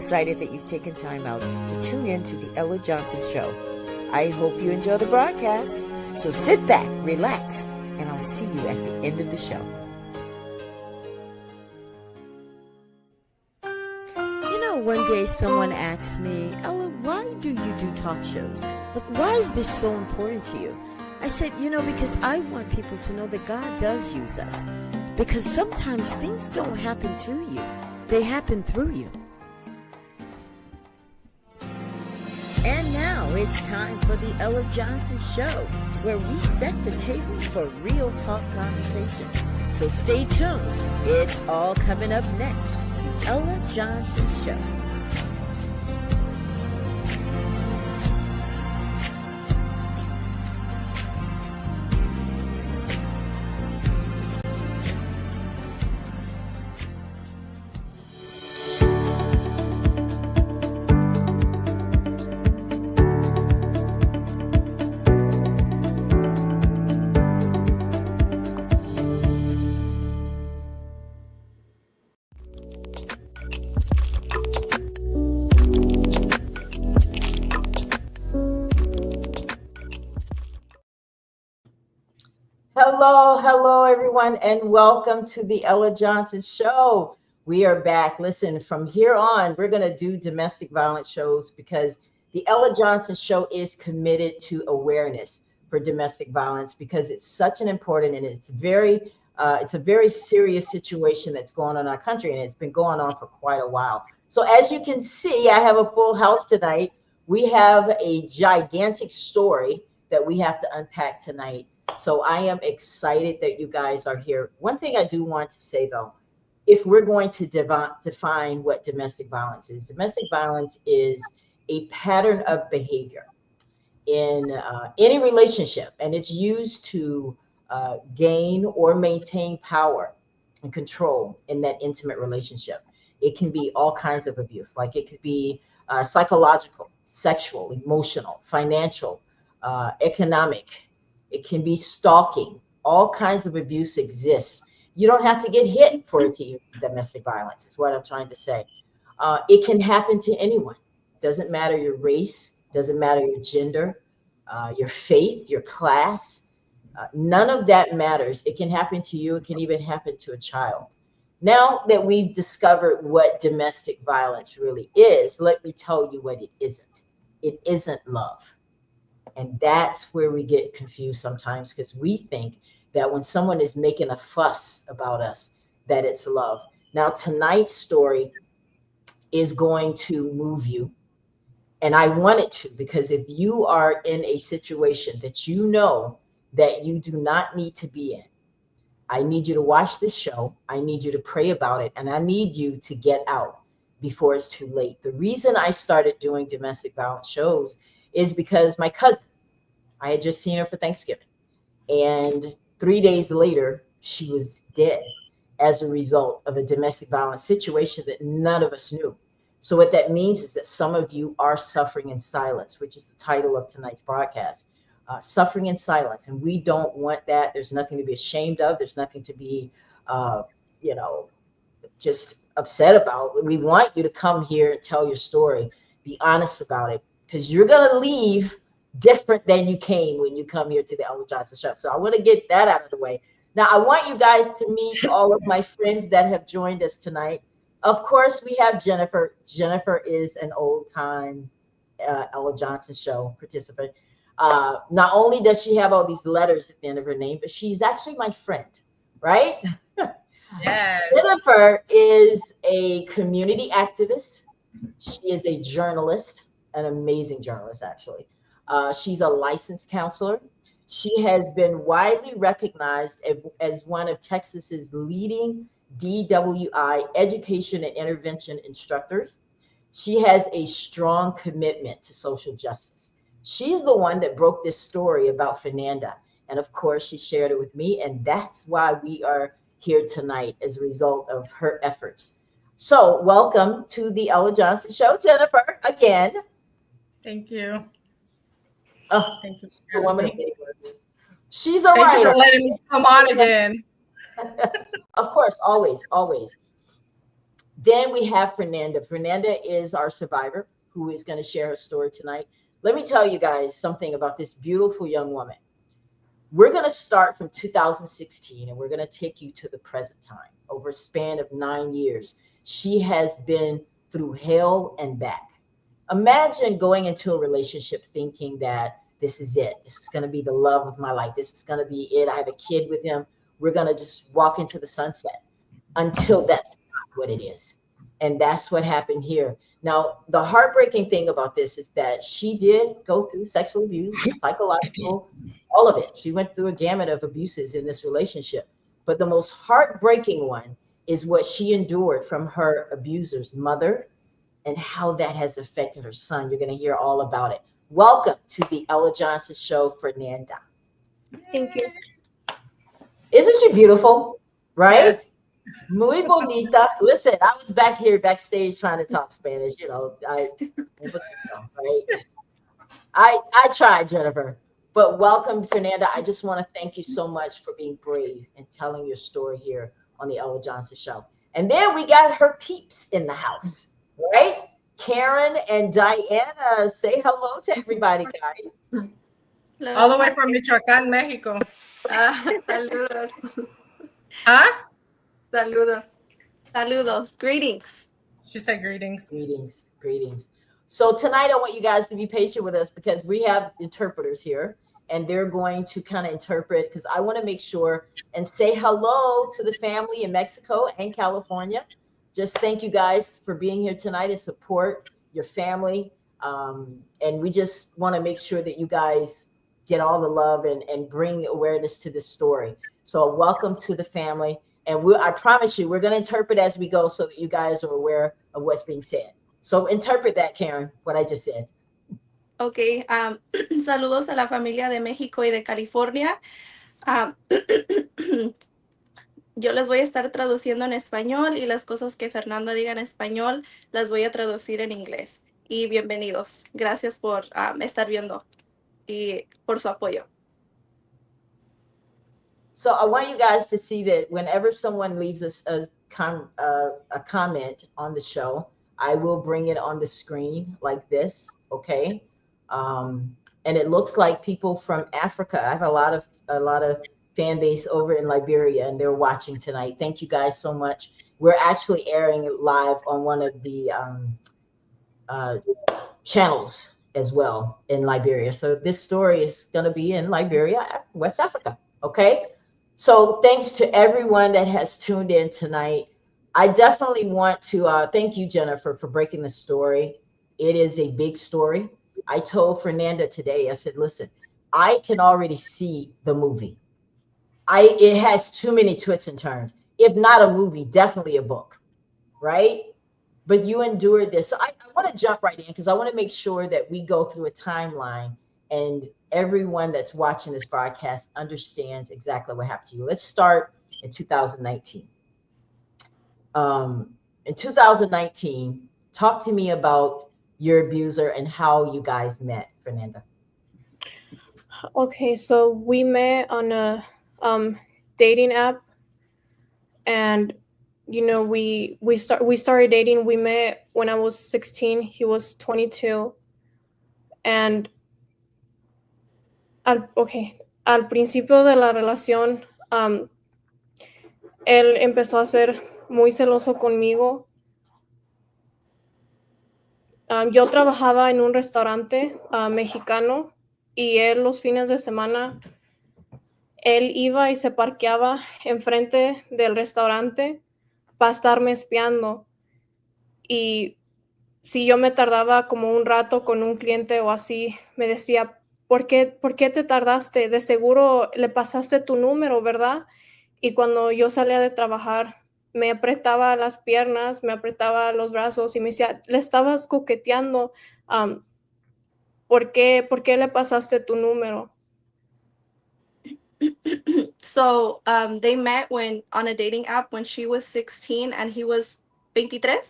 excited that you've taken time out to tune in to the Ella Johnson Show. I hope you enjoy the broadcast. So sit back, relax, and I'll see you at the end of the show. One day someone asked me, Ella, why do you do talk shows? Like, why is this so important to you? I said, because I want people to know that God does use us. Because sometimes things don't happen to you. They happen through you. And now it's time for the Ella Johnson Show, where we set the table for real talk conversations. So stay tuned. It's all coming up next. The Ella Johnson Show. Hello, everyone, and welcome to the Ella Johnson Show. We are back. Listen, from here on, we're going to do domestic violence shows because the Ella Johnson Show is committed to awareness for domestic violence because it's such an important and it's a very serious situation that's going on in our country, and it's been going on for quite a while. So as you can see, I have a full house tonight. We have a gigantic story that we have to unpack tonight. So I am excited that you guys are here. One thing I do want to say, though, if we're going to define what domestic violence is a pattern of behavior in any relationship, and it's used to gain or maintain power and control in that intimate relationship. It can be all kinds of abuse, like it could be psychological, sexual, emotional, financial, economic. It can be stalking. All kinds of abuse exists. You don't have to get hit for it to use domestic violence, is what I'm trying to say. It can happen to anyone. Doesn't matter your race, doesn't matter your gender, your faith, your class. None of that matters. It can happen to you. It can even happen to a child. Now that we've discovered what domestic violence really is, let me tell you what it isn't. It isn't love. And that's where we get confused sometimes because we think that when someone is making a fuss about us, that it's love. Now, tonight's story is going to move you. And I want it to, because if you are in a situation that you know that you do not need to be in, I need you to watch this show. I need you to pray about it. And I need you to get out before it's too late. The reason I started doing domestic violence shows is because my cousin, I had just seen her for Thanksgiving, and 3 days later, she was dead as a result of a domestic violence situation that none of us knew. So what that means is that some of you are suffering in silence, which is the title of tonight's broadcast, suffering in silence. And we don't want that. There's nothing to be ashamed of. There's nothing to be, just upset about. We want you to come here and tell your story, be honest about it, because you're going to leave different than you came when you come here to the Ella Johnson Show. So I want to get that out of the way. Now, I want you guys to meet all of my friends that have joined us tonight. Of course, we have Jennifer. Jennifer is an old-time Ella Johnson Show participant. Not only does she have all these letters at the end of her name, but she's actually my friend, right? Yes. Jennifer is a community activist. She is a journalist, an amazing journalist, actually. She's a licensed counselor. She has been widely recognized as one of Texas's leading DWI education and intervention instructors. She has a strong commitment to social justice. She's the one that broke this story about Fernanda. And of course, she shared it with me. And that's why we are here tonight as a result of her efforts. So welcome to the Ella Johnson Show, Jennifer, again. Thank you. Oh, thank you. The woman of many words. She's a writer. Thank you for letting me come on again. Of course, always, always. Then we have Fernanda. Fernanda is our survivor who is going to share her story tonight. Let me tell you guys something about this beautiful young woman. We're going to start from 2016 and we're going to take you to the present time over a span of 9 years. She has been through hell and back. Imagine going into a relationship thinking that this is it. This is going to be the love of my life. This is going to be it. I have a kid with him. We're going to just walk into the sunset until that's not what it is. And that's what happened here. Now, the heartbreaking thing about this is that she did go through sexual abuse, psychological, all of it. She went through a gamut of abuses in this relationship. But the most heartbreaking one is what she endured from her abuser's mother and how that has affected her son. You're going to hear all about it. Welcome to the Ella Johnson Show, Fernanda. Thank you. Isn't she beautiful? Right? Yes. Muy bonita. Listen, I was back here backstage trying to talk Spanish. Right? I tried, Jennifer. But welcome, Fernanda. I just want to thank you so much for being brave and telling your story here on the Ella Johnson Show. And then we got her peeps in the house, right? Karen and Diana. Say hello to everybody, guys. Hello. All the way from Michoacán, Mexico. Saludos. Huh? Saludos. Saludos. Greetings. She said greetings. Greetings, greetings. So tonight I want you guys to be patient with us because we have interpreters here and they're going to kind of interpret because I want to make sure and say hello to the family in Mexico and California. Just thank you guys for being here tonight and support your family. And we just want to make sure that you guys get all the love and bring awareness to this story. So welcome to the family. And I promise you, we're going to interpret as we go so that you guys are aware of what's being said. So interpret that, Karen, what I just said. Ok. Saludos a la familia de México y de California. Yo les voy a estar traduciendo en español y las cosas que Fernanda diga en español las voy a traducir en inglés. Y bienvenidos. Gracias por estar viendo y por su apoyo. So I want you guys to see that whenever someone leaves us a comment on the show, I will bring it on the screen like this, okay? And it looks like people from Africa. I have a lot of fan base over in Liberia, and they're watching tonight. Thank you guys so much. We're actually airing it live on one of the channels as well in Liberia. So this story is going to be in Liberia, West Africa, okay? So thanks to everyone that has tuned in tonight. I definitely want to thank you, Jennifer, for breaking the story. It is a big story. I told Fernanda today, I said, listen, I can already see the movie. It has too many twists and turns. If not a movie, definitely a book, right? But you endured this. So I want to jump right in because I want to make sure that we go through a timeline and everyone that's watching this broadcast understands exactly what happened to you. Let's start in 2019. In 2019, talk to me about your abuser and how you guys met, Fernanda. Okay, so we met on a dating app, and we started dating. We met when I was 16. He was 22, and al principio de la relación, él empezó a ser muy celoso conmigo. Yo trabajaba en un restaurante mexicano y él los fines de semana, él iba y se parqueaba enfrente del restaurante para estarme espiando. Y si yo me tardaba como un rato con un cliente o así, me decía, ¿por qué te tardaste? De seguro le pasaste tu número, ¿verdad? Y cuando yo salía de trabajar, me apretaba las piernas, me apretaba los brazos y me decía, le estabas coqueteando, ¿por qué le pasaste tu número? So they met when on a dating app when she was 16 and he was 23?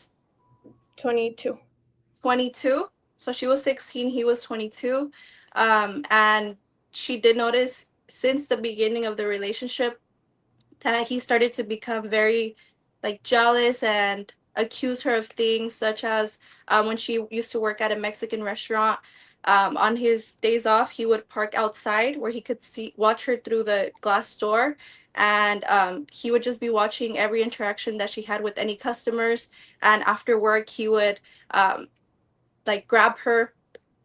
22. 22. So she was 16, he was 22. And she did notice since the beginning of the relationship that he started to become very like jealous and accuse her of things such as when she used to work at a Mexican restaurant. On his days off, he would park outside where he could watch her through the glass door, and he would just be watching every interaction that she had with any customers. And after work, he would like grab her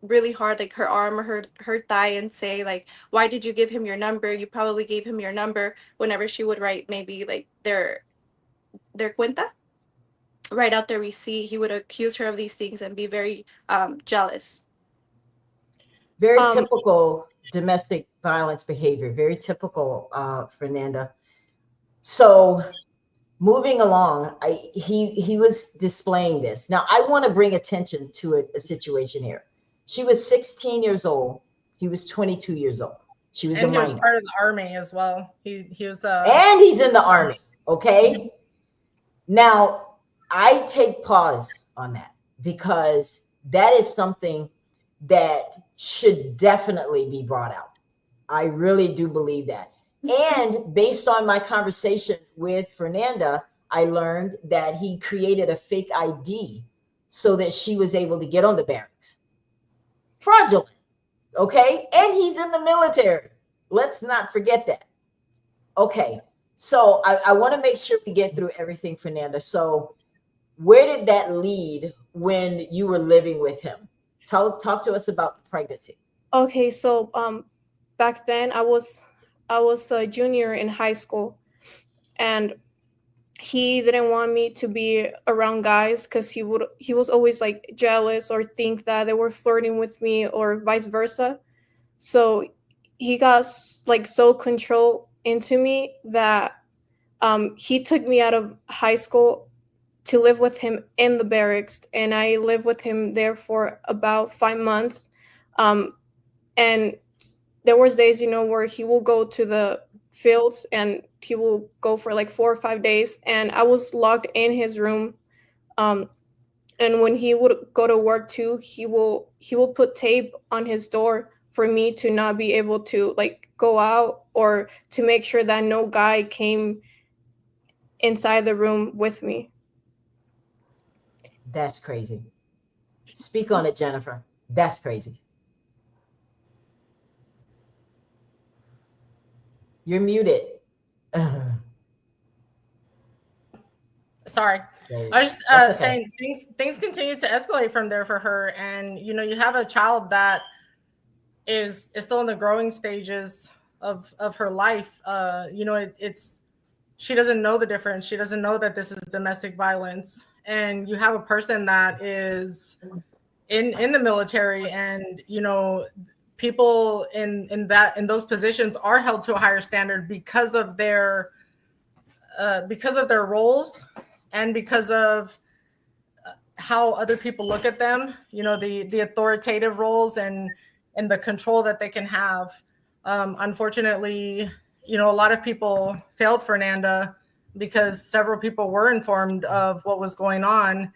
really hard, like her arm or her thigh, and say like, why did you give him your number? You probably gave him your number. Whenever she would write maybe like their cuenta, write out their receipt, he would accuse her of these things and be very jealous. Very typical domestic violence behavior. Very typical, Fernanda. So moving along, he was displaying this. Now I want to bring attention to a situation here. She was 16 years old. He was 22 years old. She was and a he was minor. part of the army as well. He was And he's in the army. Okay. Now I take pause on that because that is something that should definitely be brought out. I really do believe that. And based on my conversation with Fernanda, I learned that he created a fake ID so that she was able to get on the barracks. Fraudulent. Okay. And he's in the military. Let's not forget that. Okay. So I want to make sure we get through everything, Fernanda. So where did that lead when you were living with him? Talk to us about the pregnancy. Okay, so back then I was a junior in high school, and he didn't want me to be around guys because he was always like jealous or think that they were flirting with me or vice versa. So he got like so control into me that he took me out of high school to live with him in the barracks, and I lived with him there for about 5 months. And there was days, where he will go to the fields and he will go for like 4 or 5 days, and I was locked in his room. And when he would go to work too, he will put tape on his door for me to not be able to like go out, or to make sure that no guy came inside the room with me. That's crazy. Speak on it, Jennifer. That's crazy. You're muted. sorry. I was just okay. saying things continue to escalate from there for her, and you have a child that is still in the growing stages of her life. It's she doesn't know the difference. She doesn't know that this is domestic violence, and you have a person that is in the military, and people in those positions are held to a higher standard because of their roles, and because of how other people look at them, the authoritative roles and the control that they can have. Unfortunately, a lot of people failed Fernanda because several people were informed of what was going on,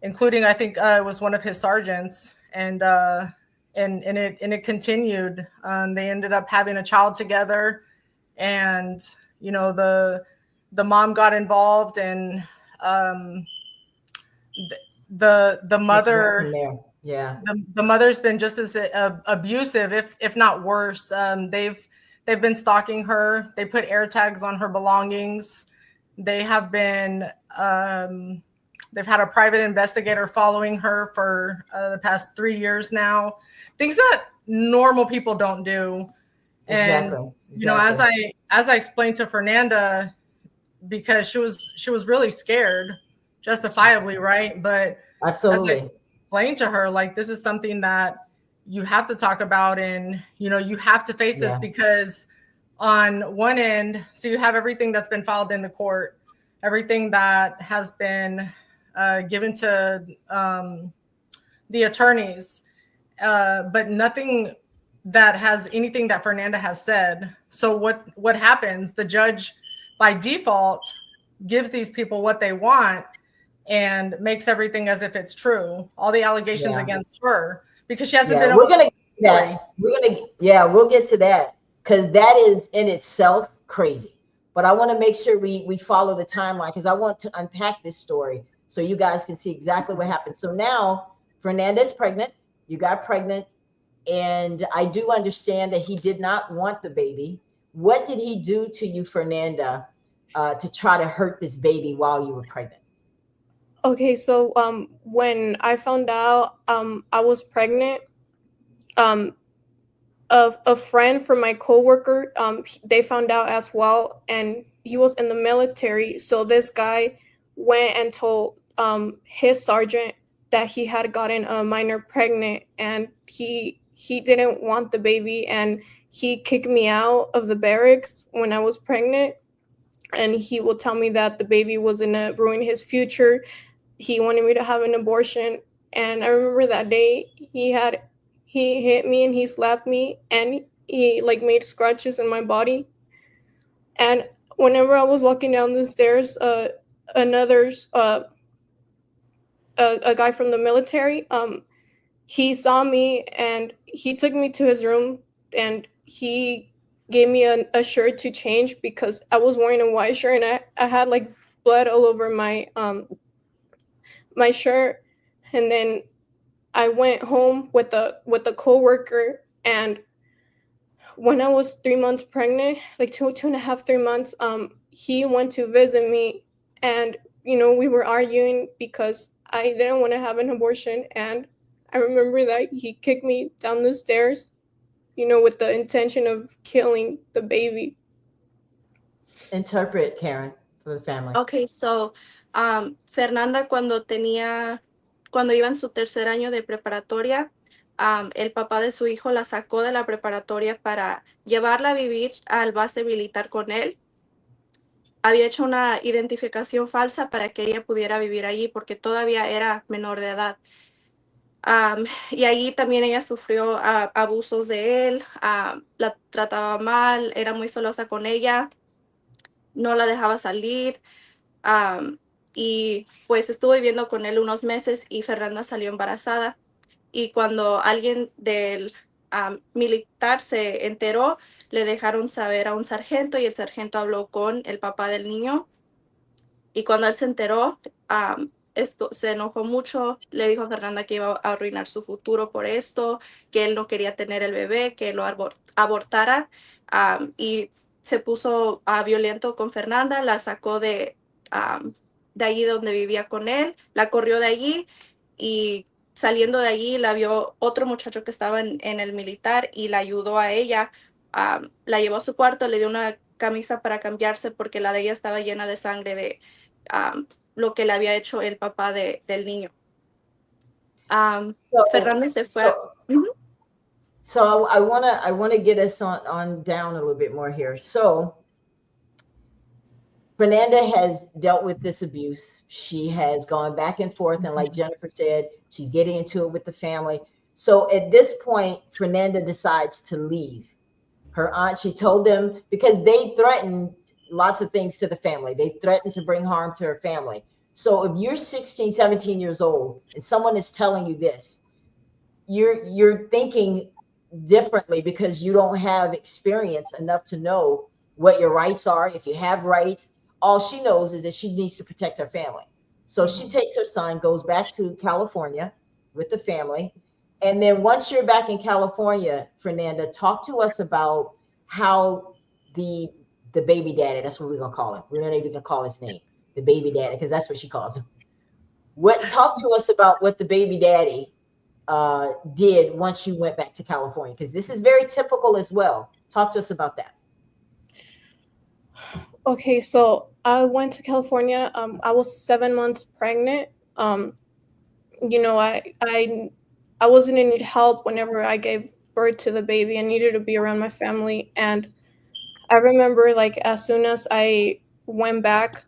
including, I think, it was one of his sergeants, and it continued. They ended up having a child together, and the mom got involved, and the mother, yeah, the mother's been just as abusive, if not worse. They've been stalking her. They put air tags on her belongings. They have been they've had a private investigator following her for the past 3 years now. Things that normal people don't do. And exactly. as I explained to Fernanda, because she was really scared, justifiably, right? But absolutely, as I explained to her, like, this is something that you have to talk about, and you have to face this, because on one end, so you have everything that's been filed in the court, everything that has been given to the attorneys, but nothing that has anything that Fernanda has said. So what happens? The judge, by default, gives these people what they want and makes everything as if it's true. All the allegations against her, because she hasn't been. We're gonna get that. We'll get to that, because that is in itself crazy. but I want to make sure we follow the timeline because I want to unpack this story so you guys can see exactly what happened. So now Fernanda's pregnant. You got pregnant. And I do understand that he did not want the baby. What did he do to you, Fernanda, to try to hurt this baby while you were pregnant? Okay, so when I found out I was pregnant, a friend from my coworker, they found out as well, and he was in the military. So this guy went and told his sergeant that he had gotten a minor pregnant, and he didn't want the baby, and he kicked me out of the barracks when I was pregnant. And he will tell me that the baby was gonna ruin his future. He wanted me to have an abortion, and I remember that day he hit me and he slapped me, and he like made scratches in my body. And whenever I was walking down the stairs, another a guy from the military, he saw me and he took me to his room, and he gave me a shirt to change because I was wearing a white shirt, and I had like blood all over my shirt. And then I went home with a coworker, and when I was 3 months pregnant, like two and a half, 3 months, he went to visit me, and we were arguing because I didn't want to have an abortion, and I remember that he kicked me down the stairs, with the intention of killing the baby. Interpret, Karen, for the family. Okay, so Fernanda cuando iba en su tercer año de preparatoria, el papá de su hijo la sacó de la preparatoria para llevarla a vivir al base militar con él. Había hecho una identificación falsa para que ella pudiera vivir allí porque todavía era menor de edad. Y allí también ella sufrió abusos de él, la trataba mal, era muy celosa con ella, no la dejaba salir. Y pues estuvo viviendo con él unos meses y Fernanda salió embarazada. Y cuando alguien del militar se enteró, le dejaron saber a un sargento y el sargento habló con el papá del niño. Y cuando él se enteró, esto se enojó mucho, le dijo a Fernanda que iba a arruinar su futuro por esto, que él no quería tener el bebé, que lo abortara, y se puso violento con Fernanda, la sacó de allí donde vivía con él, la corrió de allí, y saliendo de allí la vio otro muchacho que estaba en el militar y la ayudó a ella, la llevó a su cuarto, le dio una camisa para cambiarse porque la de ella estaba llena de sangre de lo que le había hecho el papá del niño. Fernanda se fue. So I wanna get us on down a little bit more here. So Fernanda has dealt with this abuse. She has gone back and forth, and like Jennifer said, she's getting into it with the family. So at this point, Fernanda decides to leave. Her aunt, she told them, because they threatened lots of things to the family. They threatened to bring harm to her family. So if you're 16, 17 years old and someone is telling you this, you're thinking differently because you don't have experience enough to know what your rights are, if you have rights. All she knows is that she needs to protect her family. So she takes her son, goes back to California with the family. And then once you're back in California, Fernanda, talk to us about how the baby daddy, that's what we're gonna call him. We're not even gonna call his name, the baby daddy, because that's what she calls him. Talk to us about what the baby daddy did once you went back to California, because this is very typical as well. Talk to us about that. Okay, so I went to California. I was 7 months pregnant. I wasn't in need help whenever I gave birth to the baby. I needed to be around my family, and I remember like as soon as I went back,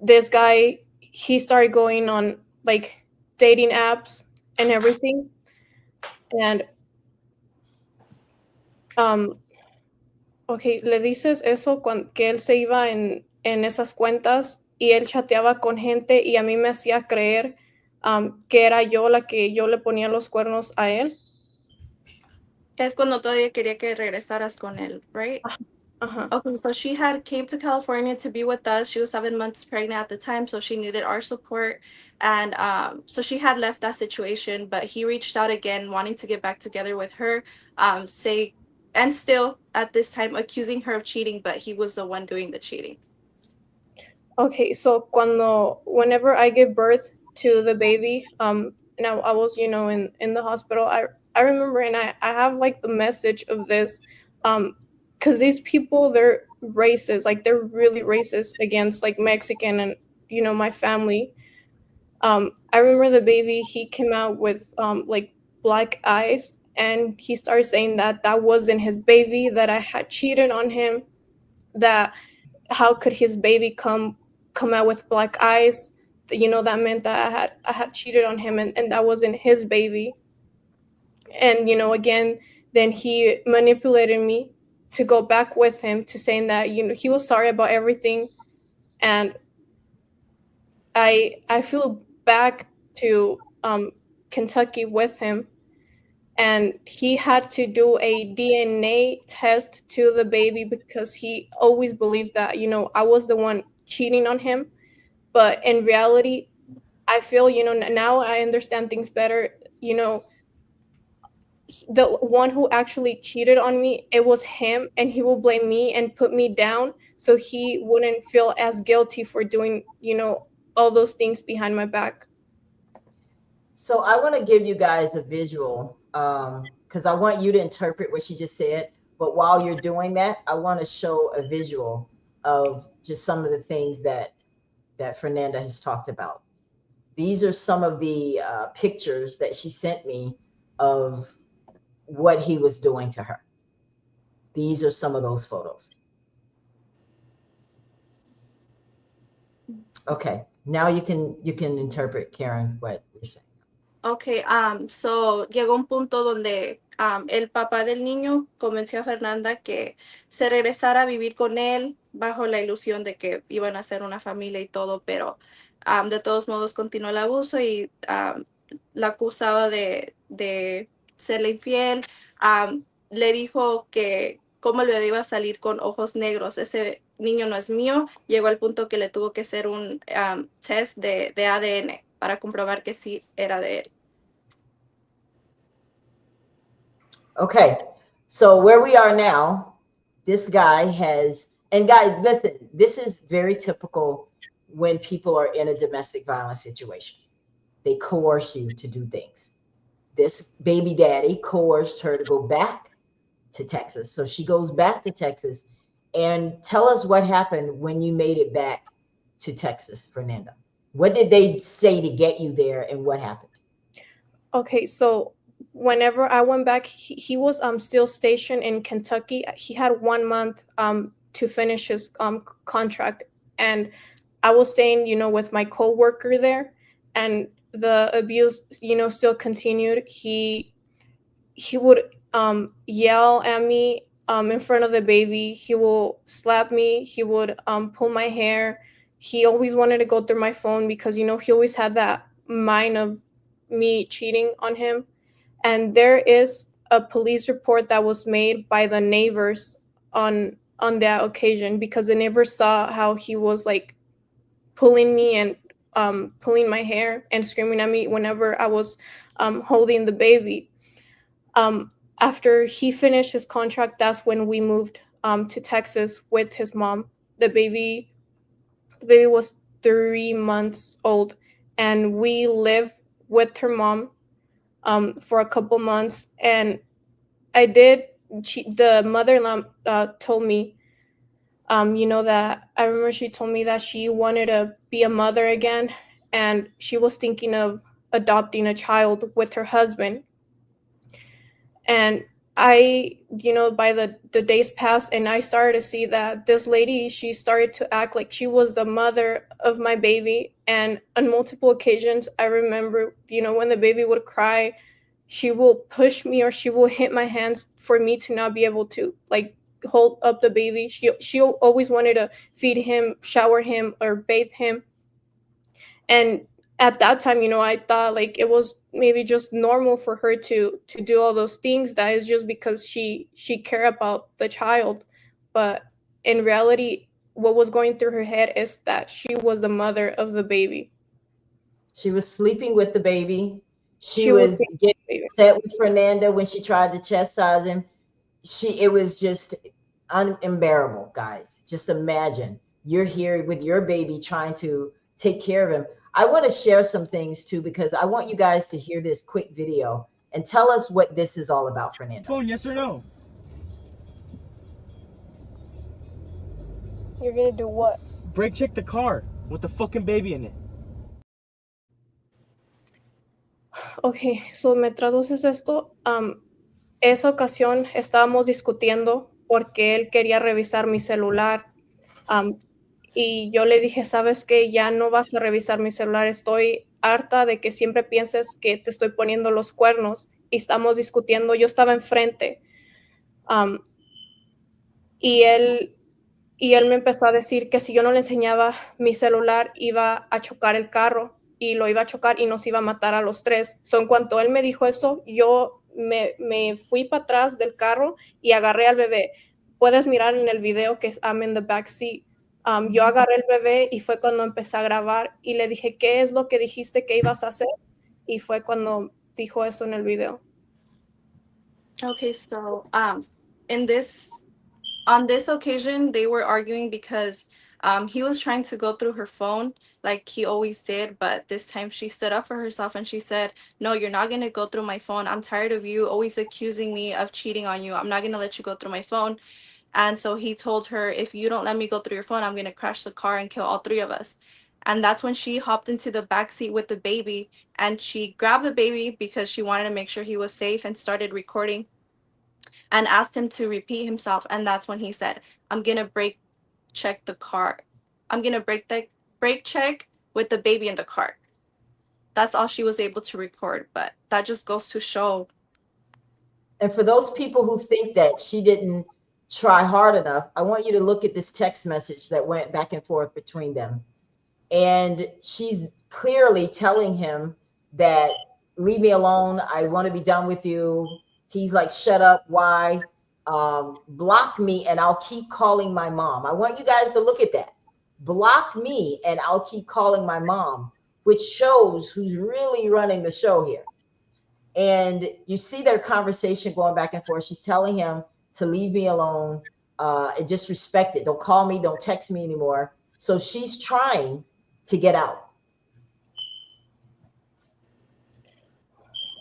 this guy, he started going on like dating apps and everything, and okay, le dices eso que él se iba en esas cuentas y él chateaba con gente y a mí me hacía creer que era yo la que yo le ponía los cuernos a él. Es cuando todavía quería que regresaras con él, right? Uh-huh. Okay, so she had came to California to be with us. She was 7 months pregnant at the time, so she needed our support. And so she had left that situation, but he reached out again, wanting to get back together with her, and still at this time accusing her of cheating, but he was the one doing the cheating. Okay, so whenever I give birth to the baby, and I was, in the hospital, I remember, and I have like the message of this, because these people, they're racist, like they're really racist against like Mexican and, my family. I remember the baby, he came out with like black eyes, and he started saying that that wasn't his baby, that I had cheated on him, that how could his baby come out with black eyes, that meant that I had cheated on him, and that wasn't his baby. And again, then he manipulated me to go back with him, to saying that he was sorry about everything. And I flew back to Kentucky with him, and he had to do a DNA test to the baby because he always believed that I was the one cheating on him. But in reality, I feel, now I understand things better. The one who actually cheated on me, it was him, and he will blame me and put me down so he wouldn't feel as guilty for doing, all those things behind my back. So I want to give you guys a visual, because I want you to interpret what she just said. But while you're doing that, I want to show a visual of just some of the things that Fernanda has talked about. These are some of the pictures that she sent me of what he was doing to her. These are some of those photos. Okay, now you can interpret, Karen, what you're saying. Okay, so llegó un punto donde el papá del niño convenció a Fernanda que se regresara a vivir con él bajo la ilusión de que iban a ser una familia y todo, pero de todos modos continuó el abuso y la acusaba de serle infiel. Le dijo que cómo le iba a salir con ojos negros. Ese niño no es mío. Llegó al punto que le tuvo que hacer un test de ADN para comprobar que sí era de él. Okay, so where we are now, this guy has, and guys, listen, this is very typical when people are in a domestic violence situation. They coerce you to do things. This baby daddy coerced her to go back to Texas. So she goes back to Texas. And tell us what happened when you made it back to Texas, Fernanda. What did they say to get you there, and what happened? Okay, so whenever I went back, he was still stationed in Kentucky. He had 1 month to finish his contract, and I was staying, with my coworker there, and the abuse, still continued. He would yell at me in front of the baby. He will slap me. He would pull my hair. He always wanted to go through my phone because he always had that mind of me cheating on him. And there is a police report that was made by the neighbors on that occasion, because the neighbors saw how he was like pulling me and pulling my hair and screaming at me whenever I was holding the baby. After he finished his contract, that's when we moved to Texas with his mom. The baby was 3 months old, and we lived with her mom for a couple months. And the mother-in-law told me, that I remember she told me that she wanted to be a mother again, and she was thinking of adopting a child with her husband. And I, by the days passed, and I started to see that this lady, she started to act like she was the mother of my baby. And on multiple occasions, I remember, when the baby would cry, she will push me or she will hit my hands for me to not be able to like hold up the baby. She always wanted to feed him, shower him, or bathe him. And at that time, I thought like it was maybe just normal for her to do all those things, that is just because she cared about the child. But in reality, what was going through her head is that she was the mother of the baby. She was sleeping with the baby. She She was was getting baby. upset with Fernanda when she tried to chastise him. It was just unbearable, guys. Just imagine you're here with your baby trying to take care of him. I want to share some things too, because I want you guys to hear this quick video and tell us what this is all about, Fernanda. Phone, yes or no? You're gonna do what? Brake check the car with the fucking baby in it. Okay, so me traduces esto. Esa ocasión estábamos discutiendo porque él quería revisar mi celular. Y yo le dije, ¿sabes qué? Ya no vas a revisar mi celular. Estoy harta de que siempre pienses que te estoy poniendo los cuernos. Y estamos discutiendo. Yo estaba enfrente. Y él me empezó a decir que si yo no le enseñaba mi celular, iba a chocar el carro y lo iba a chocar y nos iba a matar a los tres. En cuanto él me dijo eso, yo me fui para atrás del carro y agarré al bebé. Puedes mirar en el video que I'm in the back seat. Yo agarré el bebé y fue cuando empecé a grabar y le dije, ¿qué es lo que dijiste que ibas a hacer? Y fue cuando dijo eso en el video. Okay, so on this occasion, they were arguing because he was trying to go through her phone like he always did, but this time she stood up for herself and she said, no, you're not going to go through my phone. I'm tired of you always accusing me of cheating on you. I'm not going to let you go through my phone. And so he told her, if you don't let me go through your phone, I'm going to crash the car and kill all three of us. And that's when she hopped into the back seat with the baby and she grabbed the baby because she wanted to make sure he was safe and started recording and asked him to repeat himself. And that's when he said, I'm going to brake check the car. I'm going to brake check with the baby in the car. That's all she was able to record. But that just goes to show. And for those people who think that she didn't try hard enough, I want you to look at this text message that went back and forth between them. And she's clearly telling him that, leave me alone. I want to be done with you. He's like, shut up. Why? Block me and I'll keep calling my mom. I want you guys to look at that. Block me and I'll keep calling my mom, which shows who's really running the show here. And you see their conversation going back and forth. She's telling him to leave me alone and just respect it. Don't call me. Don't text me anymore. So she's trying to get out.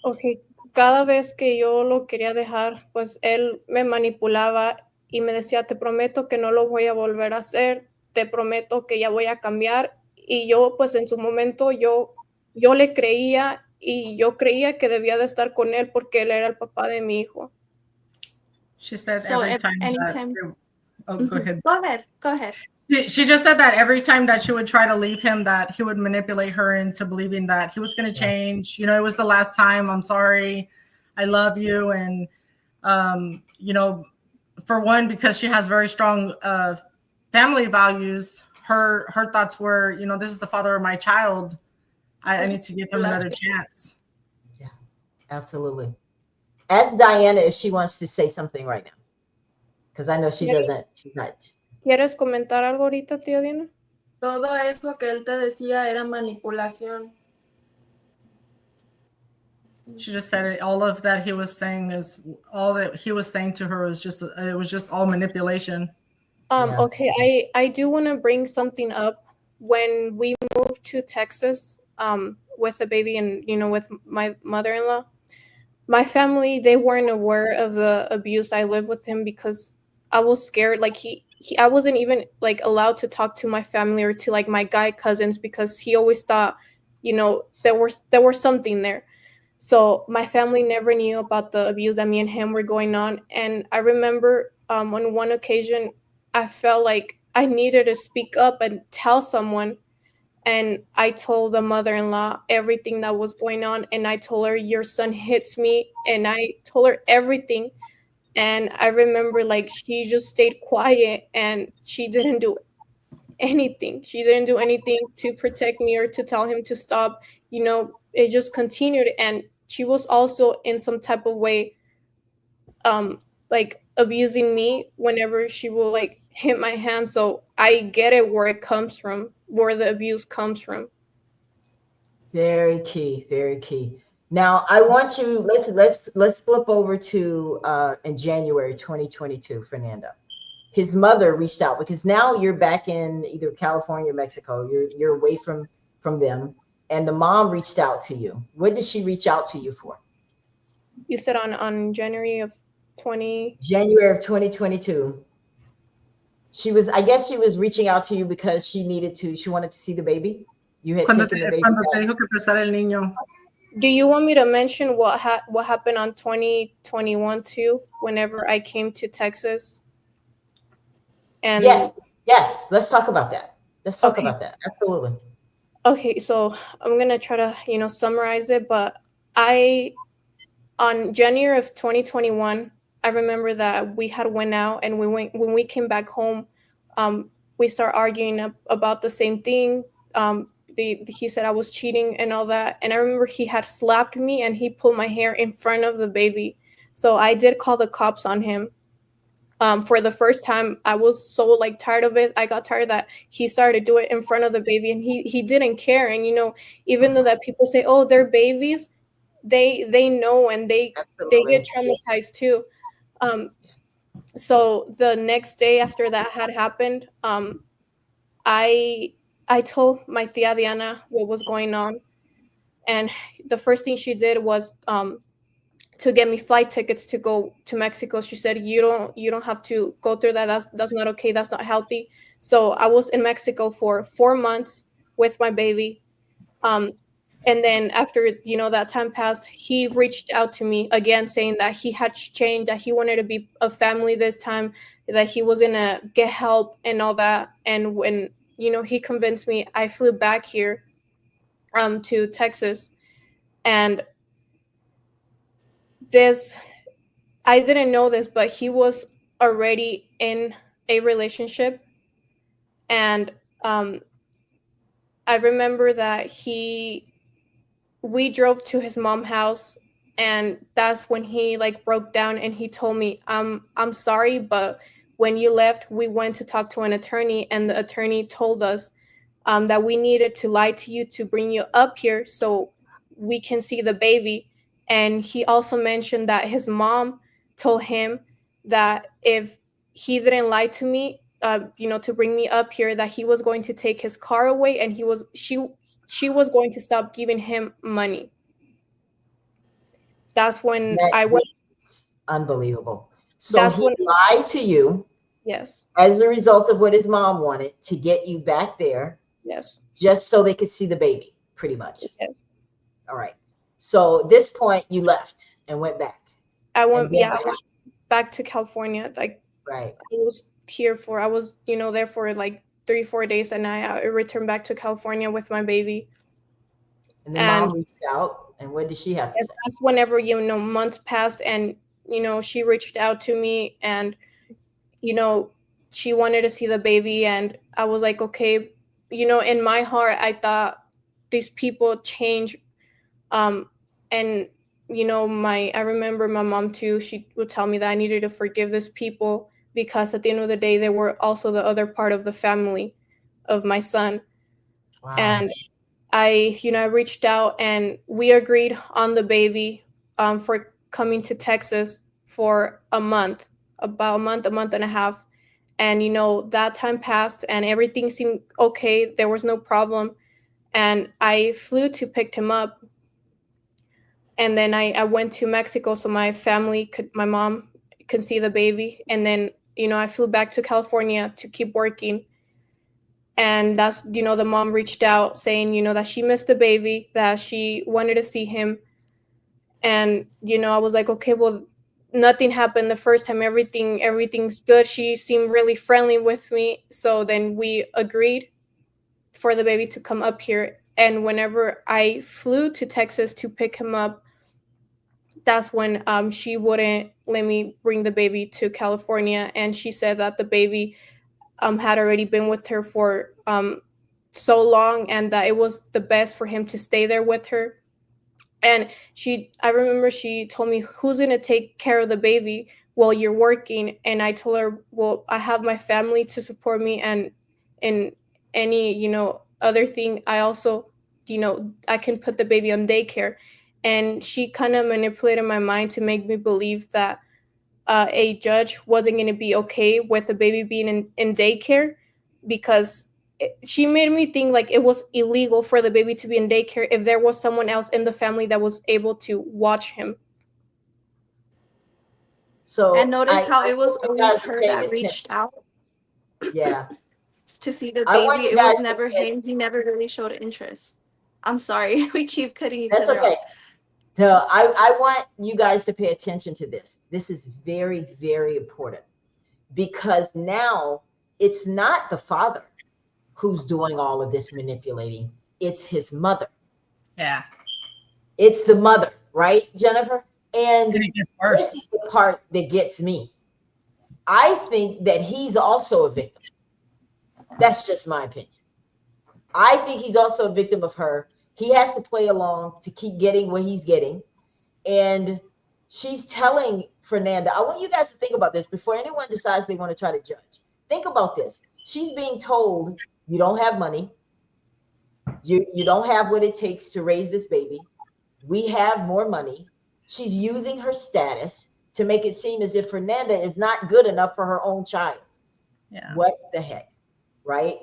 Okay, cada vez que yo lo quería dejar, pues él me manipulaba y me decía, te prometo que no lo voy a volver a hacer, te prometo que ya voy a cambiar. Y yo, pues en su momento, yo le creía y yo creía que debía de estar con él porque él era el papá de mi hijo. She said So every time anytime. oh, go ahead. Go ahead. She just said that every time that she would try to leave him, that he would manipulate her into believing that he was going to change. You know, it was the last time. I'm sorry. I love you. And, you know, for one, because she has very strong family values, her thoughts were, you know, this is the father of my child. I need to give him another chance. Yeah, absolutely. Ask Diana if she wants to say something right now. Because I know she doesn't. She's not. ¿Quieres comentar algo ahorita, tía Diana? Todo eso que él te decía era manipulación. She just said it, all of that he was saying is all that he was saying to her was just, it was just all manipulation. Okay, I do want to bring something up. When we moved to Texas with the baby and, you know, with my mother-in-law, my family, they weren't aware of the abuse. I lived with him because I was scared. Like I wasn't even like allowed to talk to my family or to like my guy cousins because he always thought, you know, there was something there. So my family never knew about the abuse that me and him were going on. And I remember on one occasion, I felt like I needed to speak up and tell someone. And I told the mother-in-law everything that was going on. And I told her, your son hits me. And I told her everything. And I remember like she just stayed quiet and she didn't do anything. She didn't do anything to protect me or to tell him to stop. It just continued, and she was also in some type of way like abusing me whenever she will like hit my hand. So I get it where it comes from, where the abuse comes from. Very key, very key. Now I want you, let's flip over to in January 2022, Fernanda. His mother reached out because now you're back in either California or Mexico. You're away from them, and the mom reached out to you. What did she reach out to you for? You said on January of 2022. I guess she was reaching out to you because she wanted to see the baby. You had taken the baby Cuando te back. dijo que prestara el niño. Do you want me to mention what happened on 2021 too, whenever I came to Texas? And Yes, let's talk about that. Okay. Absolutely. Okay, so I'm gonna try to summarize it, but on January of 2021, I remember that we had went out, and when we came back home, we start arguing about the same thing. He said I was cheating and all that, and I remember he had slapped me and he pulled my hair in front of the baby. So I did call the cops on him. For the first time, I was so like tired of it. I got tired that he started to do it in front of the baby, and he didn't care. And even though that people say, oh, they're babies, they know, and they get traumatized too. So the next day after that had happened, I told my tia Diana what was going on, and the first thing she did was to get me flight tickets to go to Mexico. She said, you don't have to go through that. That's not okay. That's not healthy. So I was in Mexico for 4 months with my baby. And then after that time passed, he reached out to me again saying that he had changed, that he wanted to be a family this time, that he was gonna get help and all that. And when he convinced me, I flew back here to Texas. And I didn't know this, but he was already in a relationship. And I remember that we drove to his mom's house, and that's when he like broke down and he told me, I'm sorry, but when you left, we went to talk to an attorney, and the attorney told us that we needed to lie to you to bring you up here so we can see the baby. And he also mentioned that his mom told him that if he didn't lie to me, to bring me up here, that he was going to take his car away, and she was going to stop giving him money. That's when I went. Unbelievable. So he lied to you. Yes. As a result of what his mom wanted to get you back there. Yes. Just so they could see the baby, pretty much. Yes. All right. So at this point, you left and went back. I went back to California. Like, right. I was there for like 3-4 days, and I returned back to California with my baby. And the mom reached out, and what did she have to say? That's whenever months passed, and she reached out to me, and she wanted to see the baby, and I was like, okay, in my heart, I thought these people change, and I remember my mom too. She would tell me that I needed to forgive these people, because at the end of the day, they were also the other part of the family of my son. Wow. And I reached out, and we agreed on the baby for coming to Texas for about a month and a half. And, that time passed, and everything seemed okay. There was no problem. And I flew to pick him up. And then I went to Mexico so my mom could see the baby. And then, I flew back to California to keep working. And that's, the mom reached out saying, that she missed the baby, that she wanted to see him. And, I was like, okay, well, nothing happened the first time. Everything's good. She seemed really friendly with me. So then we agreed for the baby to come up here. And whenever I flew to Texas to pick him up, that's when she wouldn't let me bring the baby to California. And she said that the baby had already been with her for so long, and that it was the best for him to stay there with her. And I remember she told me, who's going to take care of the baby while you're working? And I told her, well, I have my family to support me, and in any, other thing, I also, I can put the baby on daycare. And she kind of manipulated my mind to make me believe that a judge wasn't going to be okay with the baby being in daycare, because she made me think like it was illegal for the baby to be in daycare if there was someone else in the family that was able to watch him. So and notice how it was hope you always guys are her paying that attention. reached out Yeah. to see the I want baby. you It guys was to never pay him. He never really showed interest. I'm sorry. We keep cutting each That's other okay. off. No, I want you guys to pay attention to this. This is very, very important, because now it's not the father who's doing all of this manipulating. It's his mother. Yeah. It's the mother, right, Jennifer? And it gets worse. this is the part that gets me. I think that he's also a victim. That's just my opinion. I think he's also a victim of her. He has to play along to keep getting what he's getting. And she's telling Fernanda, I want you guys to think about this before anyone decides they want to try to judge. Think about this. She's being told, you don't have money. You don't have what it takes to raise this baby. We have more money. She's using her status to make it seem as if Fernanda is not good enough for her own child. Yeah. What the heck, right?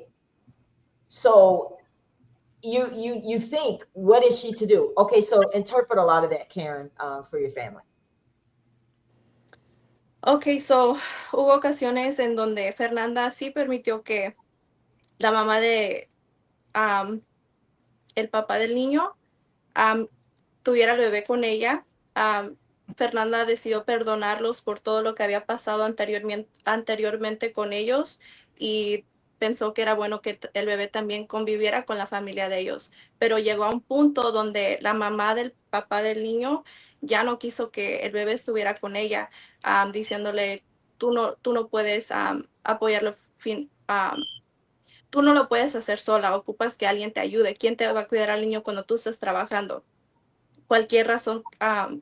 So you think, what is she to do? Okay, so interpret a lot of that, Karen, for your family. Ok, so hubo ocasiones en donde Fernanda sí permitió que la mamá de el papá del niño tuviera el bebé con ella. Fernanda decidió perdonarlos por todo lo que había pasado anteriormente con ellos, y pensó que era bueno que el bebé también conviviera con la familia de ellos. Pero llegó a un punto donde la mamá del papá del niño ya no quiso que el bebé estuviera con ella, diciéndole, tú no puedes apoyarlo, tú no lo puedes hacer sola, ocupas que alguien te ayude. ¿Quién te va a cuidar al niño cuando tú estés trabajando? Cualquier razón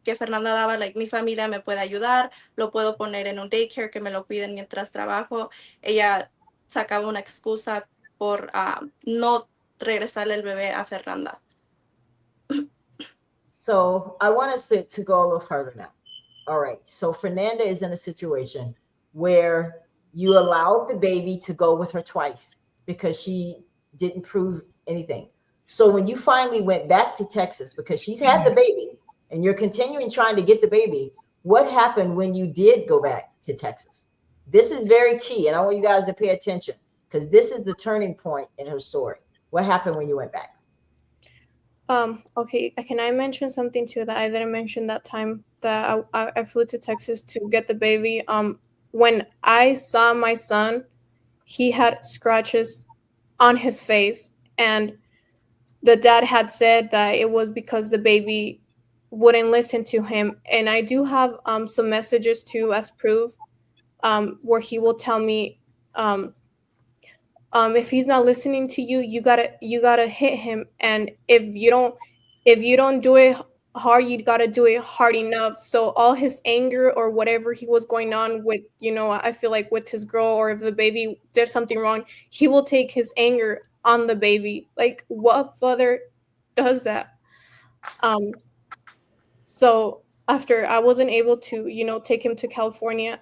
que Fernanda daba, like, mi familia me puede ayudar, lo puedo poner en un daycare que me lo cuiden mientras trabajo. Ella sacaba una excusa por no regresarle el bebé a Fernanda. So I want us to go a little further now. All right. So Fernanda is in a situation where you allowed the baby to go with her twice because she didn't prove anything. So when you finally went back to Texas, because she's had the baby and you're continuing trying to get the baby, what happened when you did go back to Texas? This is very key, and I want you guys to pay attention, because this is the turning point in her story. What happened when you went back? Okay, can I mention something too that I didn't mention that time that I flew to Texas to get the baby? When I saw my son, he had scratches on his face, and the dad had said that it was because the baby wouldn't listen to him. And I do have some messages too as proof, where he will tell me, if he's not listening to you, you gotta hit him, and if you don't do it hard, you gotta do it hard enough. So all his anger or whatever he was going on with, I feel like with his girl, or if the baby did something wrong, he will take his anger on the baby. Like, what father does that? So after I wasn't able to take him to California,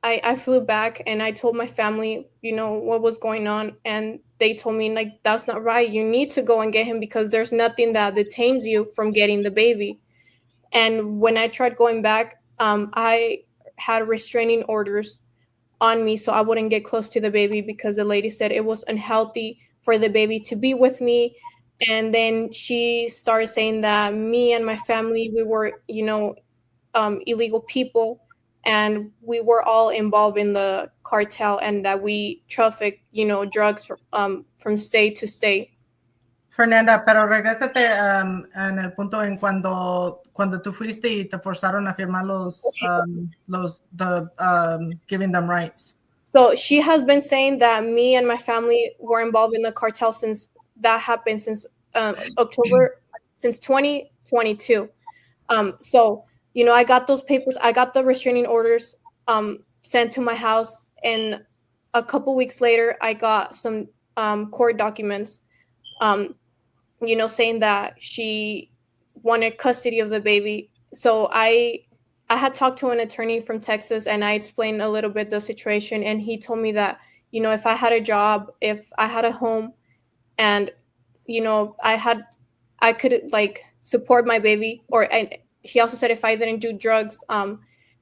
I flew back and I told my family, what was going on. And they told me, like, that's not right. You need to go and get him, because there's nothing that detains you from getting the baby. And when I tried going back, I had restraining orders on me so I wouldn't get close to the baby, because the lady said it was unhealthy for the baby to be with me. And then she started saying that me and my family, we were, illegal people, and we were all involved in the cartel, and that we traffic, drugs from state to state. Fernanda, pero regrésate en el punto en cuando tú fuiste y te forzaron a firmar los giving them rights. So she has been saying that me and my family were involved in the cartel since that happened, since October, since 2022. So I got those papers, I got the restraining orders sent to my house, and a couple weeks later, I got some court documents, saying that she wanted custody of the baby. So I had talked to an attorney from Texas, and I explained a little bit the situation, and he told me that if I had a job, if I had a home, and I could like support my baby, and he also said if I didn't do drugs,